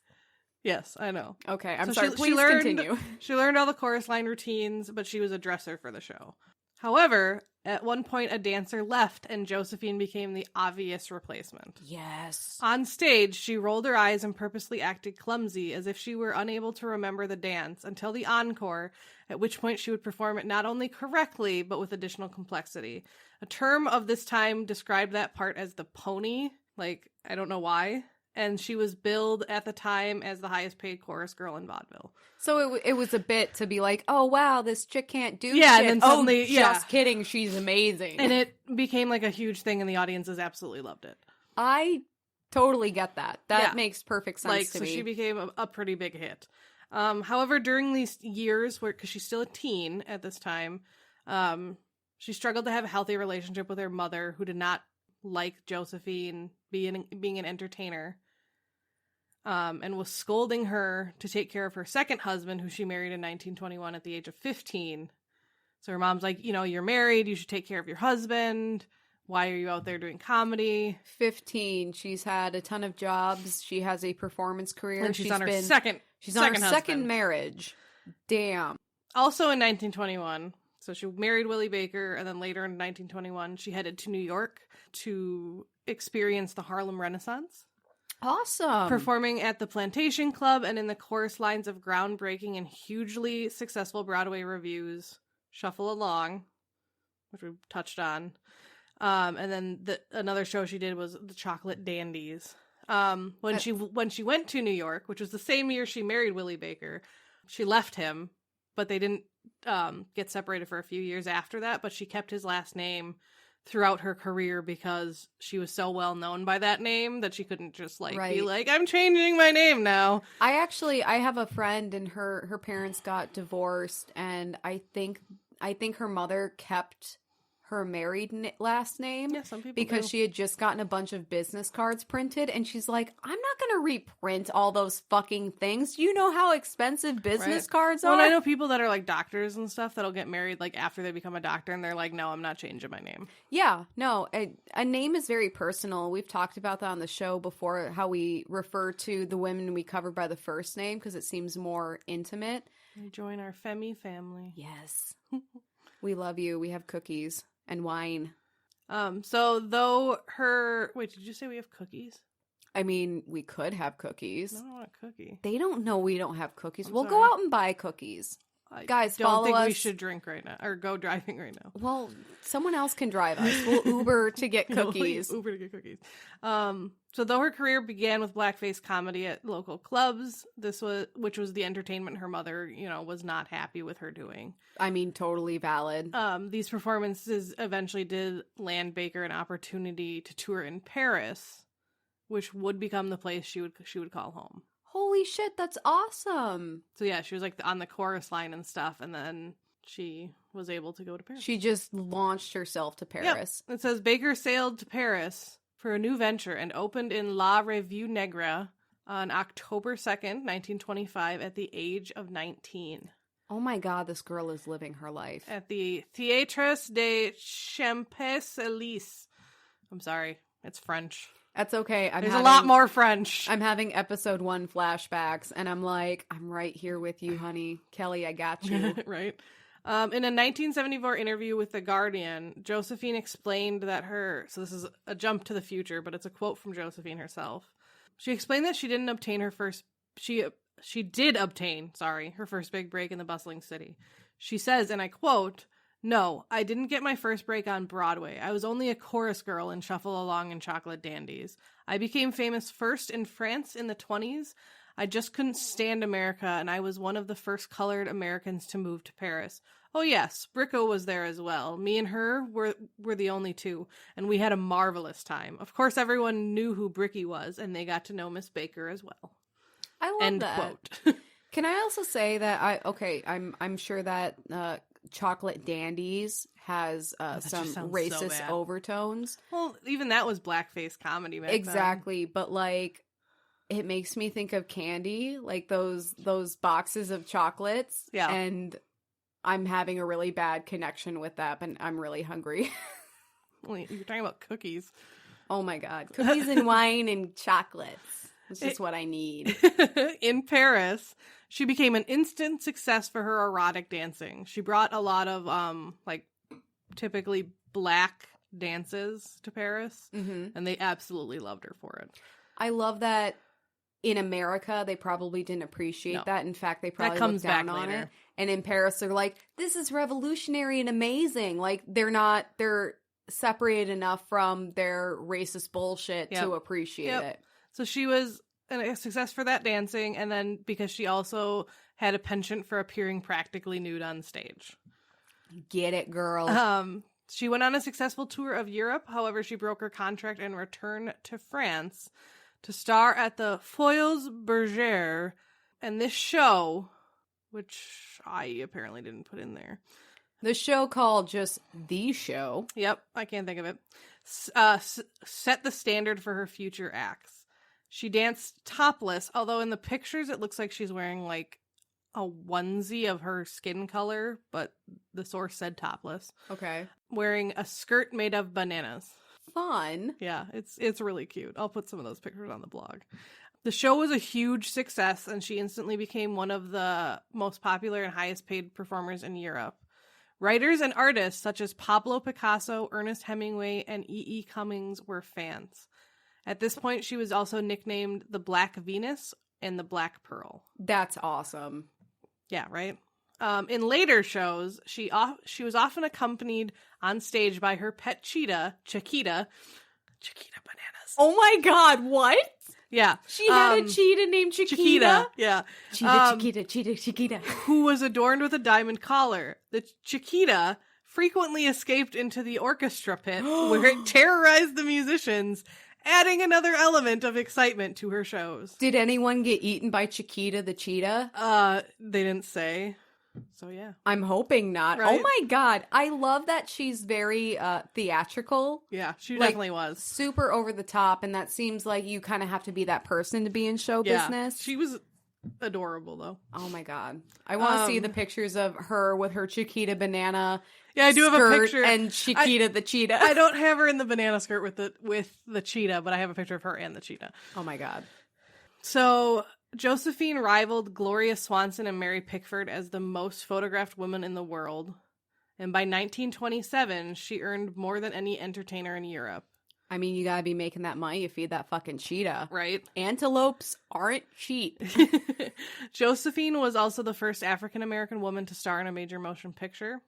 Yes, I know. Okay, I'm sorry. Please continue. She learned all the chorus line routines, but she was a dresser for the show. However, at one point, a dancer left, and Josephine became the obvious replacement. Yes. On stage, she rolled her eyes and purposely acted clumsy, as if she were unable to remember the dance, until the encore, at which point she would perform it not only correctly, but with additional complexity. A term of this time described that part as the pony. Like, I don't know why. And she was billed at the time as the highest paid chorus girl in vaudeville. So it was a bit to be like, oh, wow, this chick can't do shit. And then suddenly, just kidding, she's amazing. And it became like a huge thing, and the audiences absolutely loved it. I totally get that. That makes perfect sense to me. So she became a pretty big hit. However, during these years, because she's still a teen at this time, she struggled to have a healthy relationship with her mother, who did not like Josephine being an entertainer. And was scolding her to take care of her second husband, who she married in 1921 at the age of 15. So her mom's like, you're married, you should take care of your husband. Why are you out there doing comedy? 15. She's had a ton of jobs. She has a performance career. And she's on her second marriage. Damn. Also in 1921, so she married Willie Baker, and then later in 1921, she headed to New York to experience the Harlem Renaissance. Awesome. Performing at the Plantation Club and in the chorus lines of groundbreaking and hugely successful Broadway revues, Shuffle Along, which we touched on. And then another show she did was The Chocolate Dandies. When she went to New York, which was the same year she married Willie Baker, she left him, but they didn't get separated for a few years after that, but she kept his last name throughout her career because she was so well known by that name that she couldn't just be like, I'm changing my name now. I have a friend, and her parents got divorced, and I think her mother kept her married last name. Yeah, some people because do. She had just gotten a bunch of business cards printed, and she's like, I'm not going to reprint all those fucking things. Do you know how expensive business cards are? Well, I know people that are like doctors and stuff that'll get married like after they become a doctor, and they're like, no, I'm not changing my name. Yeah, no, a name is very personal. We've talked about that on the show before, how we refer to the women we cover by the first name because it seems more intimate. You join our Femi family. Yes. We love you. We have cookies. And wine. So though wait, did you say we have cookies? I mean, we could have cookies. I don't want a cookie. They don't know we don't have cookies. We'll sorry. go out and buy cookies. Guys, don't follow think we us. should drink right now or go driving right now. Well, someone else can drive us. We'll Uber to get cookies. Uber to get cookies. So though her career began with blackface comedy at local clubs, which was the entertainment her mother, was not happy with her doing. I mean, totally valid. These performances eventually did land Baker an opportunity to tour in Paris, which would become the place she would call home. Holy shit, that's awesome. So yeah, she was like on the chorus line and stuff, and then she was able to go to Paris. She just launched herself to Paris. Yep. It says Baker sailed to Paris for a new venture and opened in La Revue Negra on October 2nd, 1925 at the age of 19. Oh my god, this girl is living her life. At the Théâtre des Champs-Élysées. I'm sorry, it's French. That's okay. There's a lot more French. I'm having episode 1 flashbacks, and I'm like, I'm right here with you, honey. Kelley, I got you. Right. In a 1974 interview with The Guardian, Josephine explained that so this is a jump to the future, but it's a quote from Josephine herself. She explained that she didn't obtain her first, she did obtain, her first big break in the bustling city. She says, and I quote, "No, I didn't get my first break on Broadway. I was only a chorus girl in Shuffle Along and Chocolate Dandies. I became famous first in France in the 20s. I just couldn't stand America, and I was one of the first colored Americans to move to Paris. Oh yes, Bricko was there as well. Me and her were the only two, and we had a marvelous time. Of course, everyone knew who Bricky was, and they got to know Miss Baker as well." I love End that. quote. Can I also say that I'm sure that Chocolate Dandies has some racist overtones. Well, even that was blackface comedy back Exactly, but like it makes me think of candy, like those boxes of chocolates. Yeah. And I'm having a really bad connection with that, but I'm really hungry. Well, you're talking about cookies. Oh my god. Cookies and wine and chocolates. That's just what I need. In Paris, she became an instant success for her erotic dancing. She brought a lot of typically black dances to Paris, and they absolutely loved her for it. I love that in America, they probably didn't appreciate that. In fact, they probably looked down on it. And in Paris, they're like, this is revolutionary and amazing. Like, they're separated enough from their racist bullshit to appreciate it. So she was a success for that dancing, and then because she also had a penchant for appearing practically nude on stage. Get it, girl. She went on a successful tour of Europe. However, she broke her contract and returned to France to star at the Foyles Bergère. And this show, which I apparently didn't put in there. The show called just The Show. Yep, I can't think of it. Set the standard for her future acts. She danced topless, although in the pictures it looks like she's wearing like a onesie of her skin color, but the source said topless. Okay. Wearing a skirt made of bananas. Fun. Yeah, it's really cute. I'll put some of those pictures on the blog. The show was a huge success, and she instantly became one of the most popular and highest paid performers in Europe. Writers and artists such as Pablo Picasso, Ernest Hemingway, and E.E. Cummings were fans. At this point, she was also nicknamed the Black Venus and the Black Pearl. That's awesome. Yeah, right? In later shows, she was often accompanied on stage by her pet cheetah, Chiquita. Chiquita bananas. Oh my god, what? Yeah. She had a cheetah named Chiquita? Yeah. Chiquita. Who was adorned with a diamond collar. The Chiquita frequently escaped into the orchestra pit where it terrorized the musicians, adding another element of excitement to her shows. Did anyone get eaten by Chiquita the cheetah? They didn't say. So yeah. I'm hoping not. Right? Oh my god. I love that she's very theatrical. Yeah, she definitely was. Super over the top, and that seems like you kind of have to be that person to be in show business. She was adorable though. Oh my god. I want to see the pictures of her with her Chiquita banana. Yeah, I do have a picture. And Chiquita the cheetah. I don't have her in the banana skirt with the cheetah, but I have a picture of her and the cheetah. Oh my god. So Josephine rivaled Gloria Swanson and Mary Pickford as the most photographed woman in the world. And by 1927, she earned more than any entertainer in Europe. I mean, you gotta be making that money. You feed that fucking cheetah. Right. Antelopes aren't cheap. Josephine was also the first African-American woman to star in a major motion picture.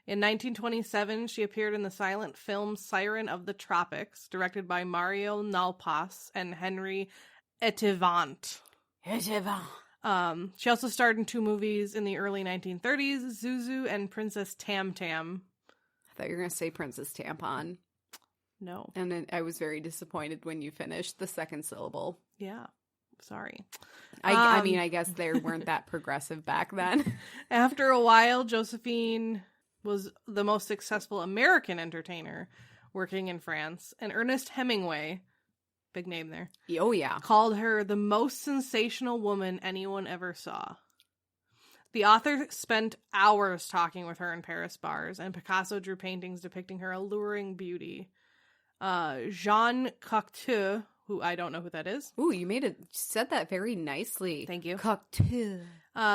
In 1927, she appeared in the silent film Siren of the Tropics, directed by Mario Nalpas and Henry Etevant. She also starred in 2 movies in the early 1930s, Zuzu and Princess Tam Tam. I thought you were going to say Princess Tampon. No. And then I was very disappointed when you finished the second syllable. Yeah. Sorry. I mean, I guess they weren't that progressive back then. After a while, Josephine was the most successful American entertainer working in France, and Ernest Hemingway, big name there. Oh, yeah. Called her the most sensational woman anyone ever saw. The author spent hours talking with her in Paris bars, and Picasso drew paintings depicting her alluring beauty. Jean Cocteau, who I don't know who that is. Ooh, you said that very nicely. Thank you. Cocteau.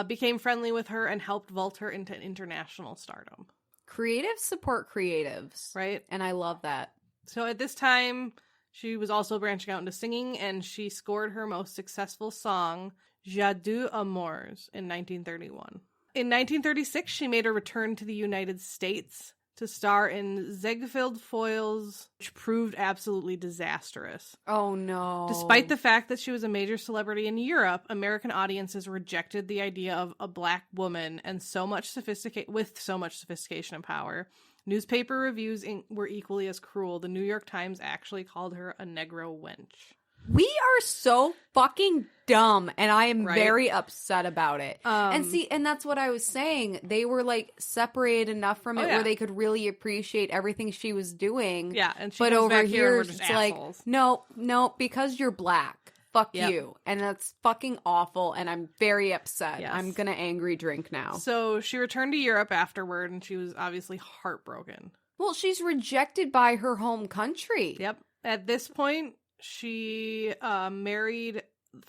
Became friendly with her and helped vault her into international stardom. Creatives support creatives. Right? And I love that. So at this time, she was also branching out into singing, and she scored her most successful song, Jadou Amours, in 1931. In 1936, she made a return to the United States to star in Ziegfeld Follies, which proved absolutely disastrous. Oh, no. Despite the fact that she was a major celebrity in Europe, American audiences rejected the idea of a black woman and with so much sophistication and power. Newspaper reviews were equally as cruel. The New York Times actually called her a Negro wench. We are so fucking dumb, and I am very upset about it. And that's what I was saying. They were like separated enough from it where they could really appreciate everything she was doing. Yeah, and but over here, it's assholes. Like, no, because you're black. Fuck you. And that's fucking awful, and I'm very upset. Yes. I'm gonna angry drink now. So she returned to Europe afterward, and she was obviously heartbroken. Well, she's rejected by her home country. Yep. At this point, she married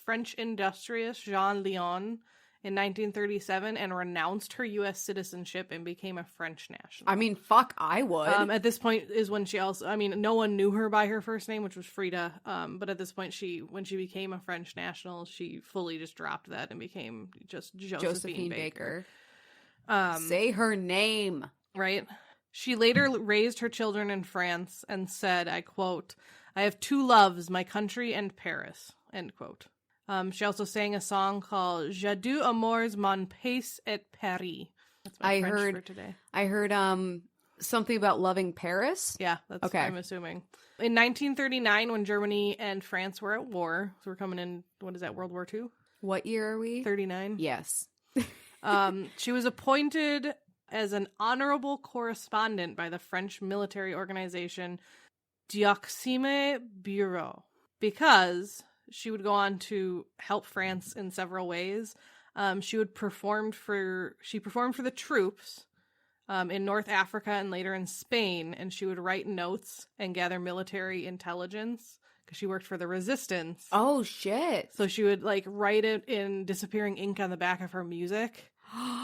French industrialist Jean Lion in 1937 and renounced her U.S. citizenship and became a French national. I mean, fuck, I would. At this point is when she also, no one knew her by her first name, which was Frida. But at this point, when she became a French national, she fully just dropped that and became just Josephine Baker. Say her name. Right. She later raised her children in France and said, I quote, "I have 2 loves, my country and Paris," end quote. She also sang a song called Jadou Amours mon pays et Paris. That's my French for today. I heard something about loving Paris. Yeah, that's okay. I'm assuming. In 1939, when Germany and France were at war, so we're coming in, what is that, World War II? What year are we? 39. Yes. She was appointed as an honorable correspondent by the French military organization Dioxime Bureau, because she would go on to help France in several ways. She performed for the troops in North Africa and later in Spain, and she would write notes and gather military intelligence because she worked for the resistance. Oh, shit. So she would write it in disappearing ink on the back of her music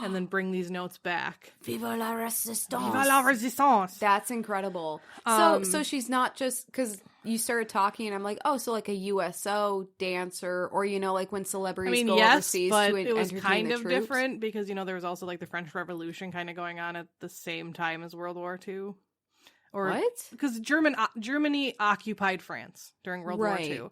and then bring these notes back. Vive la resistance. Vive la resistance. That's incredible. So she's not just, because you started talking and I'm like, oh, so like a USO dancer, or, like when celebrities go overseas but to it was kind of troops. different because, there was also the French Revolution kind of going on at the same time as World War II. What? Because Germany occupied France during World War II.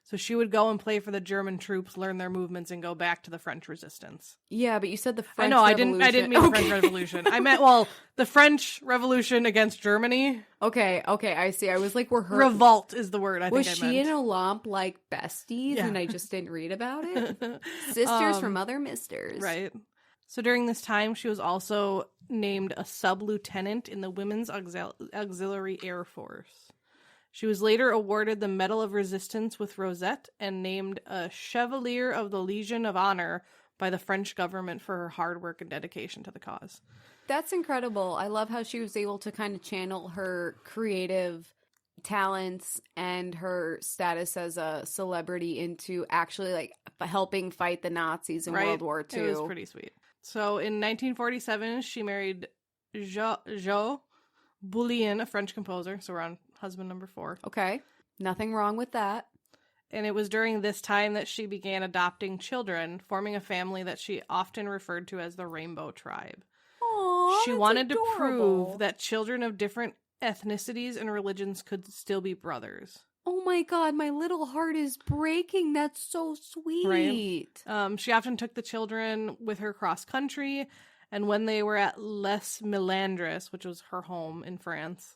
So she would go and play for the German troops, learn their movements, and go back to the French resistance. Yeah, but you said the French Revolution. I didn't mean the French Revolution. I meant, the French Revolution against Germany. Okay, I see. I was like, revolt is the word I think I meant. Was she in a lump like besties and I just didn't read about it? Sisters from other misters. Right. So during this time, she was also named a sub-lieutenant in the Women's Auxiliary Air Force. She was later awarded the Medal of Resistance with Rosette and named a Chevalier of the Legion of Honor by the French government for her hard work and dedication to the cause. That's incredible. I love how she was able to kind of channel her creative talents and her status as a celebrity into actually helping fight the Nazis in World War II. It was pretty sweet. So in 1947, she married Jo Bouillon, a French composer. So we're on husband number 4. Okay. Nothing wrong with that. And it was during this time that she began adopting children, forming a family that she often referred to as the Rainbow Tribe. Aww, She wanted to prove that children of different ethnicities and religions could still be brothers. Oh my God, my little heart is breaking. That's so sweet. Right? She often took the children with her cross country, and when they were at Les Milandres, which was her home in France,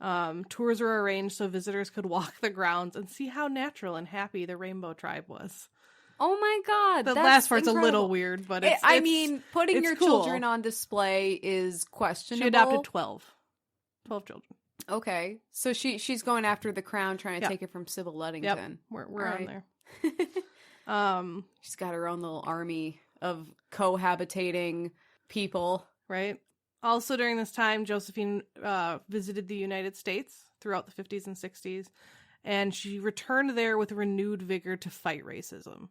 tours were arranged so visitors could walk the grounds and see how natural and happy the Rainbow Tribe was. Oh my God. The that's last part's incredible. a little weird, but putting your cool. children on display is questionable. She adopted 12 children. Okay. So she's going after the crown, trying to take it from Sybil Ludington. Yep. We're on there. She's got her own little army of cohabitating people. Right. Also during this time, Josephine visited the United States throughout the 50s and 60s, and she returned there with renewed vigor to fight racism.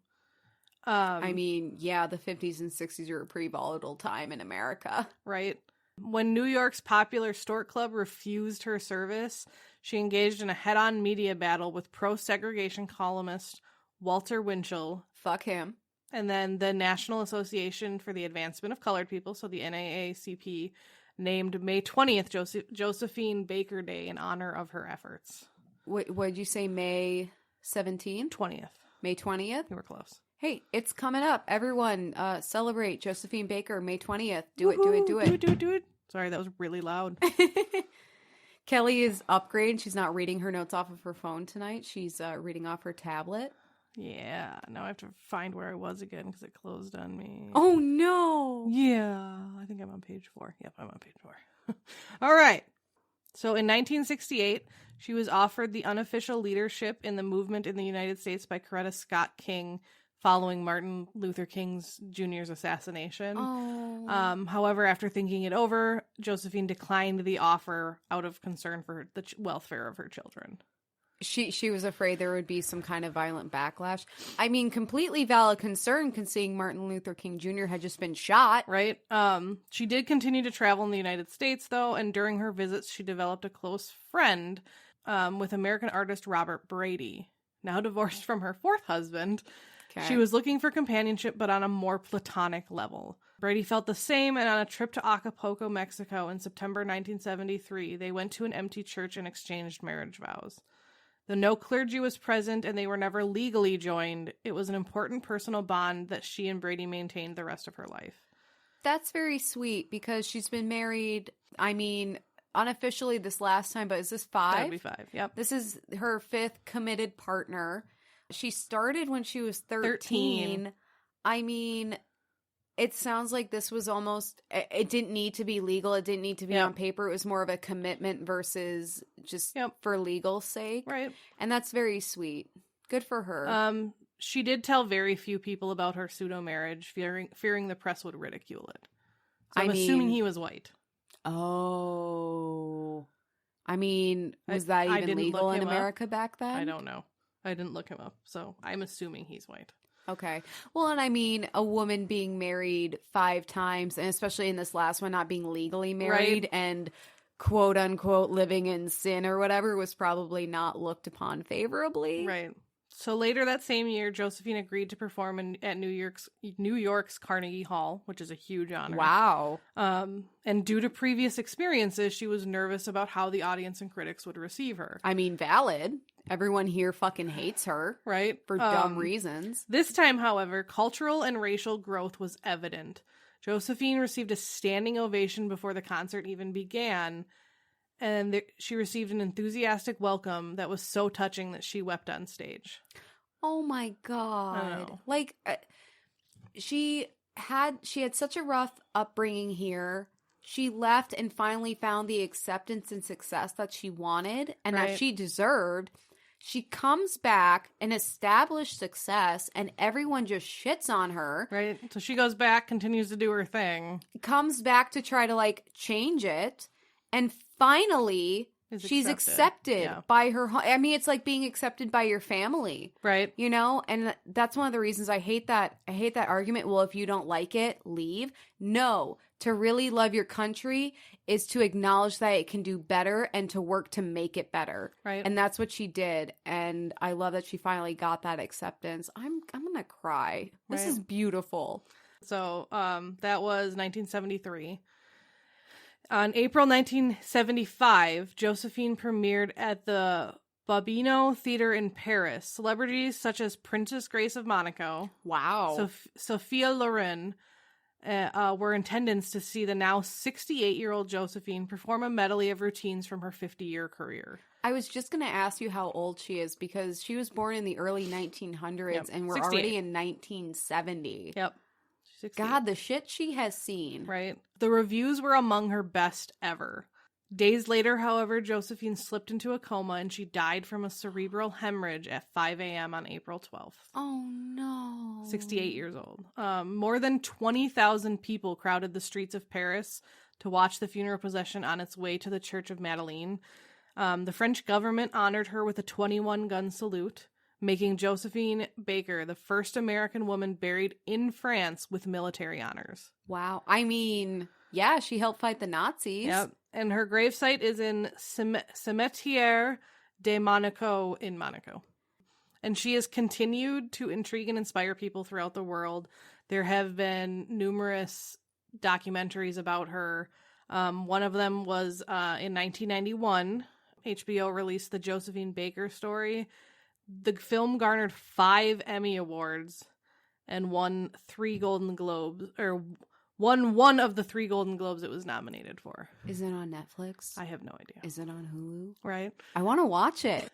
The 50s and 60s are a pretty volatile time in America. Right. When New York's popular Stork Club refused her service, she engaged in a head-on media battle with pro-segregation columnist Walter Winchell. Fuck him. And then the National Association for the Advancement of Colored People, so the NAACP, named May 20th Josephine Baker Day in honor of her efforts. What did you say, May 17th? 20th. May 20th? You were close. Hey, it's coming up. Everyone, celebrate Josephine Baker, May 20th. Do it. Sorry, that was really loud. Kelley is upgrading. She's not reading her notes off of her phone tonight. She's reading off her tablet. Yeah, now I have to find where I was again because it closed on me. Oh, no. Yeah, I think I'm on page 4. Yep, I'm on page 4. All right. So in 1968, she was offered the unofficial leadership in the movement in the United States by Coretta Scott King following Martin Luther King Jr.'s assassination. Oh. However, after thinking it over, Josephine declined the offer out of concern for the welfare of her children. She was afraid there would be some kind of violent backlash. I mean, completely valid concern, considering Martin Luther King Jr. had just been shot. Right. She did continue to travel in the United States, though, and during her visits, she developed a close friend with American artist Robert Brady. Now divorced from her fourth husband, she was looking for companionship, but on a more platonic level. Brady felt the same, and on a trip to Acapulco, Mexico in September 1973, they went to an empty church and exchanged marriage vows. Though no clergy was present and they were never legally joined, it was an important personal bond that she and Brady maintained the rest of her life. That's very sweet because she's been married, unofficially this last time, but is this 5? That'd be 5, yep. This is her 5th committed partner. She started when she was 13. It sounds like this was almost, it didn't need to be legal. It didn't need to be on paper. It was more of a commitment versus just for legal sake. Right. And that's very sweet. Good for her. She did tell very few people about her pseudo-marriage, fearing the press would ridicule it. So I'm assuming he was white. Oh. Was that even legal in America back then? I don't know. I didn't look him up. So I'm assuming he's white. Okay. Well, and a woman being married 5 times, and especially in this last one, not being legally married and quote unquote living in sin or whatever was probably not looked upon favorably. Right. So later that same year, Josephine agreed to perform at New York's Carnegie Hall, which is a huge honor. Wow. And due to previous experiences, she was nervous about how the audience and critics would receive her. Valid. Everyone here fucking hates her. Right. For dumb reasons. This time, however, cultural and racial growth was evident. Josephine received a standing ovation before the concert even began, and she received an enthusiastic welcome that was so touching that she wept on stage. Oh my God. She had such a rough upbringing here. She left and finally found the acceptance and success that she wanted and that she deserved. She comes back and established success, and everyone just shits on her. Right. So she goes back, continues to do her thing. Comes back to try to, change it, and finally She's accepted by her. I mean, it's like being accepted by your family, right? You know, and that's one of the reasons I hate that. I hate that argument. Well, if you don't like it, leave. No, to really love your country is to acknowledge that it can do better and to work to make it better, right? And that's what she did. And I love that she finally got that acceptance. I'm gonna cry. This is beautiful. So, that was 1973. On April 1975, Josephine premiered at the Babino Theater in Paris. Celebrities such as Princess Grace of Monaco, Sophia Loren, were in attendance to see the now 68-year-old Josephine perform a medley of routines from her 50-year career. I was just going to ask you how old she is because she was born in the early 1900s and we're 68. already in 1970. Yep. God, the shit she has seen. Right. The reviews were among her best ever. Days later, however, Josephine slipped into a coma and she died from a cerebral hemorrhage at 5 a.m. on April 12th. Oh, no. 68 years old. More than 20,000 people crowded the streets of Paris to watch the funeral procession on its way to the Church of Madeleine. The French government honored her with a 21-gun salute, making Josephine Baker the first American woman buried in France with military honors. Wow. I mean, yeah, she helped fight the Nazis. Yep. And her gravesite is in Cimetière de Monaco in Monaco. And she has continued to intrigue and inspire people throughout the world. There have been numerous documentaries about her. One of them was in 1991. HBO released the Josephine Baker story. The film garnered 5 Emmy Awards and won 3 Golden Globes, or won one of the 3 Golden Globes it was nominated for. Is it on Netflix? I have no idea. Is it on Hulu? Right. I want to watch it.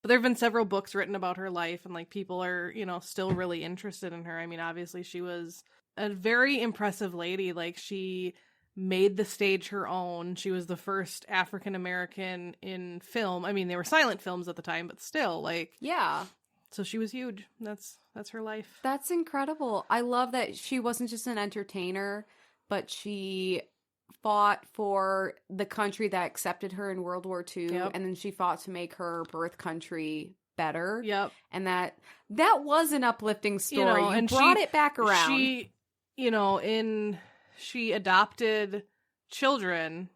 But there have been several books written about her life, and like people are, you know, still really interested in her. I mean, obviously she was a very impressive lady. Like she made the stage her own. She was the first African American in film. I mean, they were silent films at the time, but still, like, yeah. So she was huge. That's her life. That's incredible. I love that she wasn't just an entertainer, but she fought for the country that accepted her in World War II, and then she fought to make her birth country better. Yep. And that was an uplifting story. You know, and brought it back around. She, you know, she adopted children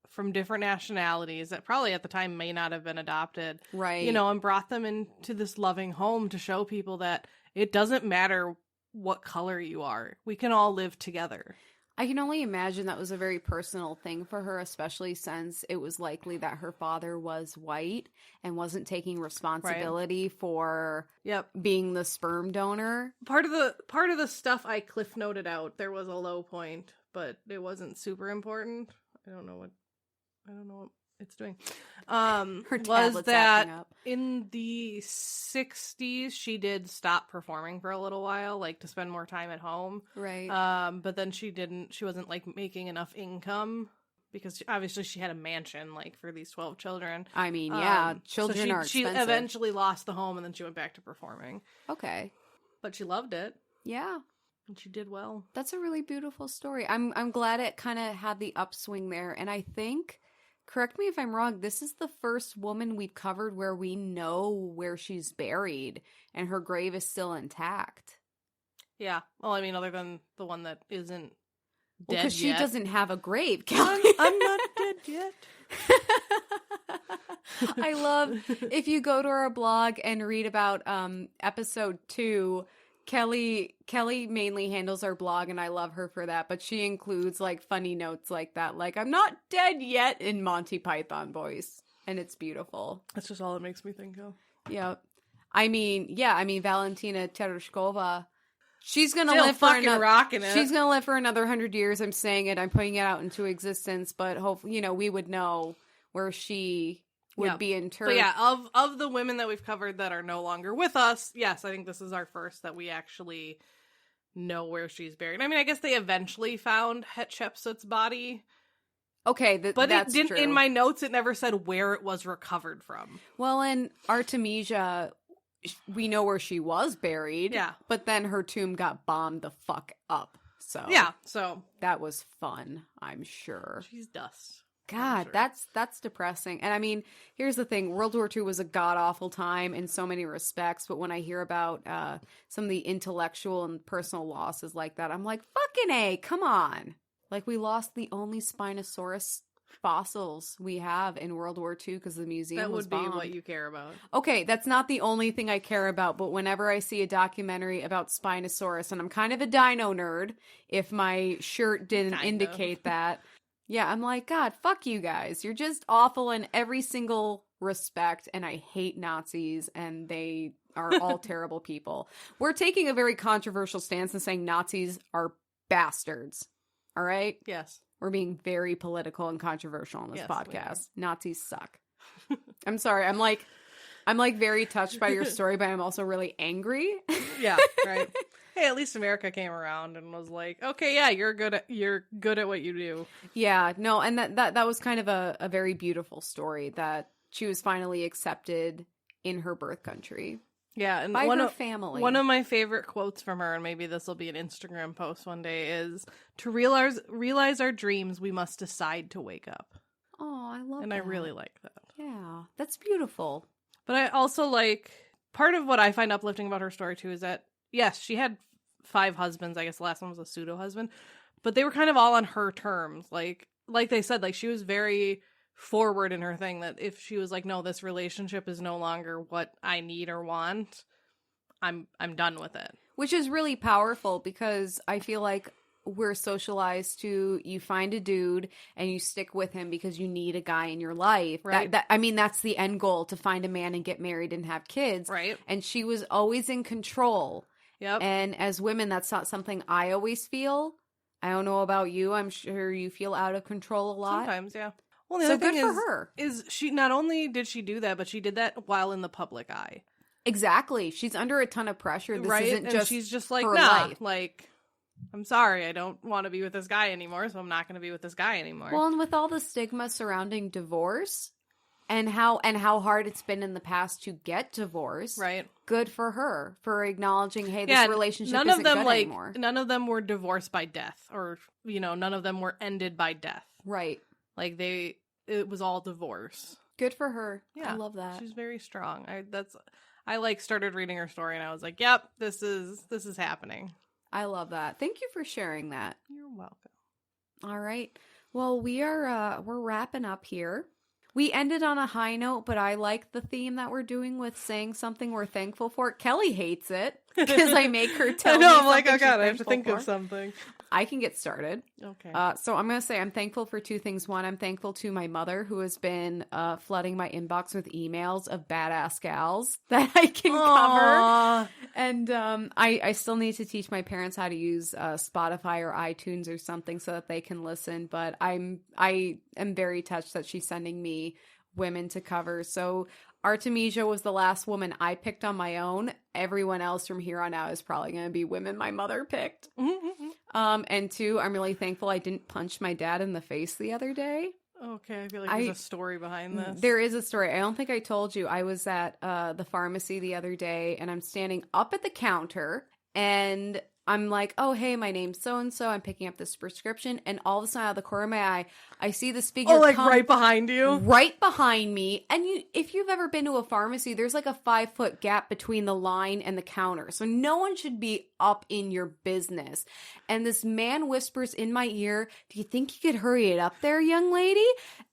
from different nationalities that probably at the time may not have been adopted. Right. You know, and brought them into this loving home to show people that it doesn't matter what color you are. We can all live together. I can only imagine that was a very personal thing for her, especially since it was likely that her father was white and wasn't taking responsibility for being the sperm donor. Part of the stuff I cliff noted out, there was a low point, but it wasn't super important. I don't know what it's doing. Her was that up. In the 60s she did stop performing for a little while, like to spend more time at home. Right. But then she wasn't like making enough income because obviously she had a mansion like for these 12 children. I mean, yeah, children are expensive. She eventually lost the home and then she went back to performing. Okay. But she loved it. Yeah. And she did well. That's a really beautiful story. I'm glad it kind of had the upswing there. And I think, correct me if I'm wrong, this is the first woman we've covered where we know where she's buried and her grave is still intact. Yeah. Well, I mean, other than the one that isn't dead because she yet. Doesn't have a grave, Kelley. I'm not dead yet. I love, if you go to our blog and read about episode 2, Kelley mainly handles our blog, and I love her for that, but she includes, like, funny notes like that, like, I'm not dead yet in Monty Python voice, and it's beautiful. That's just all it makes me think of. Yeah. I mean, Valentina Tereshkova, she's gonna still live for rocking it. She's gonna live for another 100 years, I'm saying it, I'm putting it out into existence, but hopefully, we would know where she would be interred. But yeah, of the women that we've covered that are no longer with us, yes, I think this is our first that we actually know where she's buried. I mean, I guess they eventually found Hatshepsut's body. Okay, but that's true. In my notes, it never said where it was recovered from. Well, in Artemisia, we know where she was buried. Yeah. But then her tomb got bombed the fuck up. So yeah, so that was fun, I'm sure. She's dust. God, sure. that's depressing. And I mean, here's the thing. World War II was a god-awful time in so many respects, but when I hear about some of the intellectual and personal losses like that, I'm like, fucking A, come on. Like, we lost the only Spinosaurus fossils we have in World War II because the museum was bombed. That would be what you care about. Okay, that's not the only thing I care about, but whenever I see a documentary about Spinosaurus, and I'm kind of a dino nerd, if my shirt didn't indicate that, yeah, I'm like, God, fuck you guys. You're just awful in every single respect, and I hate Nazis, and they are all terrible people. We're taking a very controversial stance and saying Nazis are bastards. All right? Yes. We're being very political and controversial on this podcast. Nazis suck. I'm sorry. I'm like very touched by your story, but I'm also really angry. Yeah, right. Hey, at least America came around and was like, okay, yeah, you're good at what you do. Yeah, no, and that was kind of a very beautiful story that she was finally accepted in her birth country. Yeah, and by her family. One of my favorite quotes from her, and maybe this will be an Instagram post one day, is to realize our dreams, we must decide to wake up. Oh, I love that. And I really like that. Yeah, that's beautiful. But I also like, part of what I find uplifting about her story too is that, yes, she had 5 husbands. I guess the last one was a pseudo husband, but they were kind of all on her terms. Like they said, like she was very forward in her thing that if she was like, no, this relationship is no longer what I need or want, I'm done with it. Which is really powerful because I feel like we're socialized to, you find a dude and you stick with him because you need a guy in your life. Right. I mean, that's the end goal, to find a man and get married and have kids. Right. And she was always in control. Yep. And as women, that's not something I always feel. I don't know about you. I'm sure you feel out of control a lot. Sometimes, yeah. Well, the so other good thing for her. Is she, not only did she do that, but she did that while in the public eye. Exactly. She's under a ton of pressure. This isn't and just she's just like, her nah, life. like, I'm sorry, I don't want to be with this guy anymore, so I'm not going to be with this guy anymore. Well, and with all the stigma surrounding divorce and how hard it's been in the past to get divorced, right? Good for her for acknowing, hey, this relationship isn't good anymore. None of them were divorced by death, or none of them were ended by death. Right. Like it was all divorce. Good for her. Yeah, I love that. She's very strong. I started reading her story and I was like, yep, this is happening. I love that. Thank you for sharing that. You're welcome. All right. Well, we're wrapping up here. We ended on a high note, but I like the theme that we're doing with saying something we're thankful for. Kelley hates it because I make her tell me I'm like, something oh God, I have to thankful think for. of something. I can get started. Okay. So I'm going to say I'm thankful for 2 things. One, I'm thankful to my mother who has been flooding my inbox with emails of badass gals that I can cover. And I still need to teach my parents how to use Spotify or iTunes or something so that they can listen. But I am very touched that she's sending me women to cover. So Artemisia was the last woman I picked on my own. Everyone else from here on out is probably going to be women my mother picked. And 2, I'm really thankful I didn't punch my dad in the face the other day. Okay, I feel like there's a story behind this. There is a story. I don't think I told you. I was at the pharmacy the other day, and I'm standing up at the counter, and I'm like, oh, hey, my name's so-and-so. I'm picking up this prescription. And all of a sudden, out of the corner of my eye, I see this figure come right behind you? Right behind me. And if you've ever been to a pharmacy, there's like a 5-foot gap between the line and the counter. So no one should be up in your business. And this man whispers in my ear, do you think you could hurry it up there, young lady?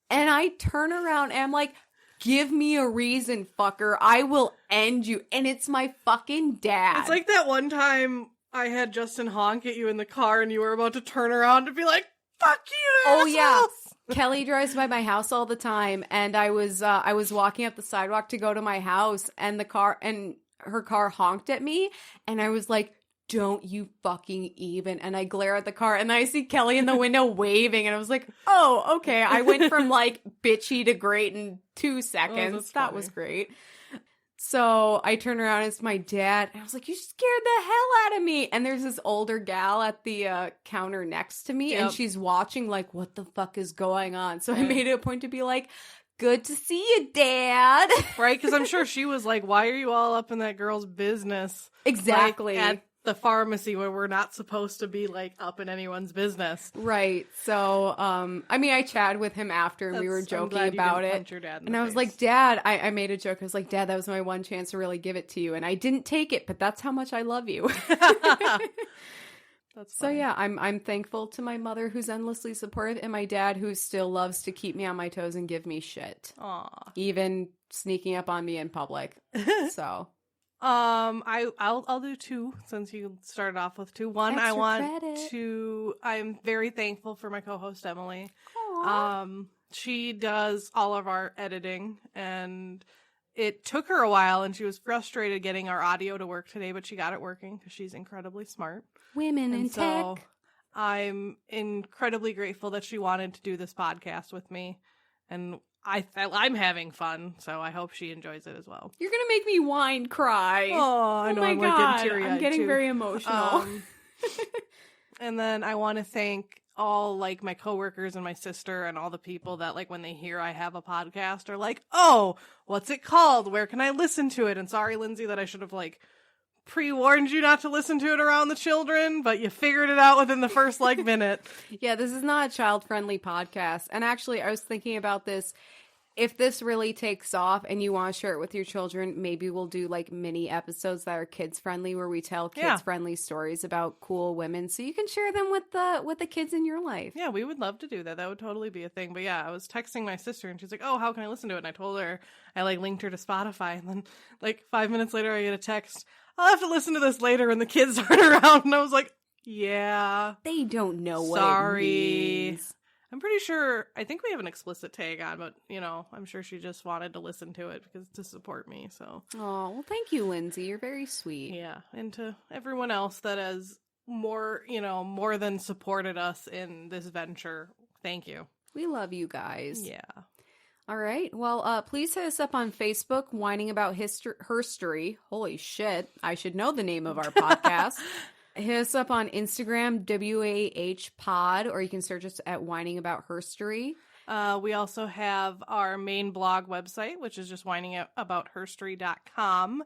And I turn around and I'm like, give me a reason, fucker. I will end you. And it's my fucking dad. It's like that one time I had Justin honk at you in the car and you were about to turn around to be like, fuck you, assholes. Yeah. assholes. Kelley drives by my house all the time, and I was walking up the sidewalk to go to my house, and her car honked at me, and I was like, don't you fucking even. And I glare at the car, and I see Kelley in the window waving, and I was like, oh, okay. I went from like bitchy to great in 2 seconds. That was great. So I turn around and it's my dad. And I was like, you scared the hell out of me. And there's this older gal at the counter next to me. Yep. And she's watching like, what the fuck is going on? So I made it a point to be like, good to see you, Dad. Right? Because I'm sure she was like, why are you all up in that girl's business? Exactly. Like, the pharmacy where we're not supposed to be like up in anyone's business. Right. So, I mean, I chatted with him after and we were joking about it. And I was like, Dad, I made a joke. I was like, Dad, that was my one chance to really give it to you. And I didn't take it, but that's how much I love you. So yeah, I'm thankful to my mother who's endlessly supportive and my dad who still loves to keep me on my toes and give me shit. Aw. Even sneaking up on me in public. So I'll do two since you started off with two. One, Extra I want credit. to. I'm very thankful for my co-host Emily. Aww. She does all of our editing, and it took her a while, and she was frustrated getting our audio to work today, but she got it working because she's incredibly smart. Women in so tech. I'm incredibly grateful that she wanted to do this podcast with me, and I'm having fun, so I hope she enjoys it as well. You're gonna make me whine, cry. Oh, I know. My I'm God, like getting teary-eyed I'm getting too. very emotional. And then I want to thank all like my coworkers and my sister and all the people that like when they hear I have a podcast are like, oh, what's it called? Where can I listen to it? And sorry, Lindsay, that I should have like pre-warned you not to listen to it around the children, but you figured it out within the first like minute. Yeah, this is not a child-friendly podcast. And actually, I was thinking about this. If this really takes off and you want to share it with your children, maybe we'll do like mini episodes that are kids-friendly where we tell kids-friendly stories about cool women so you can share them with the kids in your life. Yeah, we would love to do that. That would totally be a thing. But yeah, I was texting my sister and she's like, oh, how can I listen to it? And I told her, I like linked her to Spotify. And then like 5 minutes later, I get a text, I'll have to listen to this later when the kids aren't around. And I was like, yeah. They don't know what Sorry. it means. I'm pretty sure, I think we have an explicit tag on, but, you know, I'm sure she just wanted to listen to it because to support me, so. Oh, well, thank you, Lindsay. You're very sweet. Yeah, and to everyone else that has more than supported us in this venture, thank you. We love you guys. Yeah. All right. Well, please hit us up on Facebook, Whining About Herstory. Holy shit. I should know the name of our podcast. Hit us up on Instagram, WAH Pod, or you can search us at Whining About Herstory. We also have our main blog website, which is just whiningaboutherstory.com.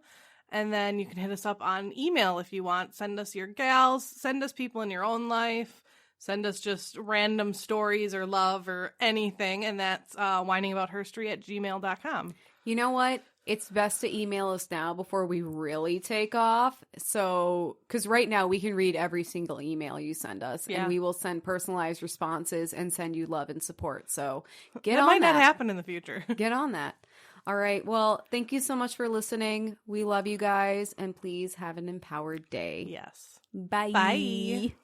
And then you can hit us up on email if you want. Send us your gals, send us people in your own life, send us just random stories or love or anything. And that's whiningaboutherstory@gmail.com. You know what? It's best to email us now before we really take off. So, because right now we can read every single email you send us, and we will send personalized responses and send you love and support. So, get on that. That might not happen in the future. Get on that. All right. Well, thank you so much for listening. We love you guys, and please have an empowered day. Yes. Bye. Bye.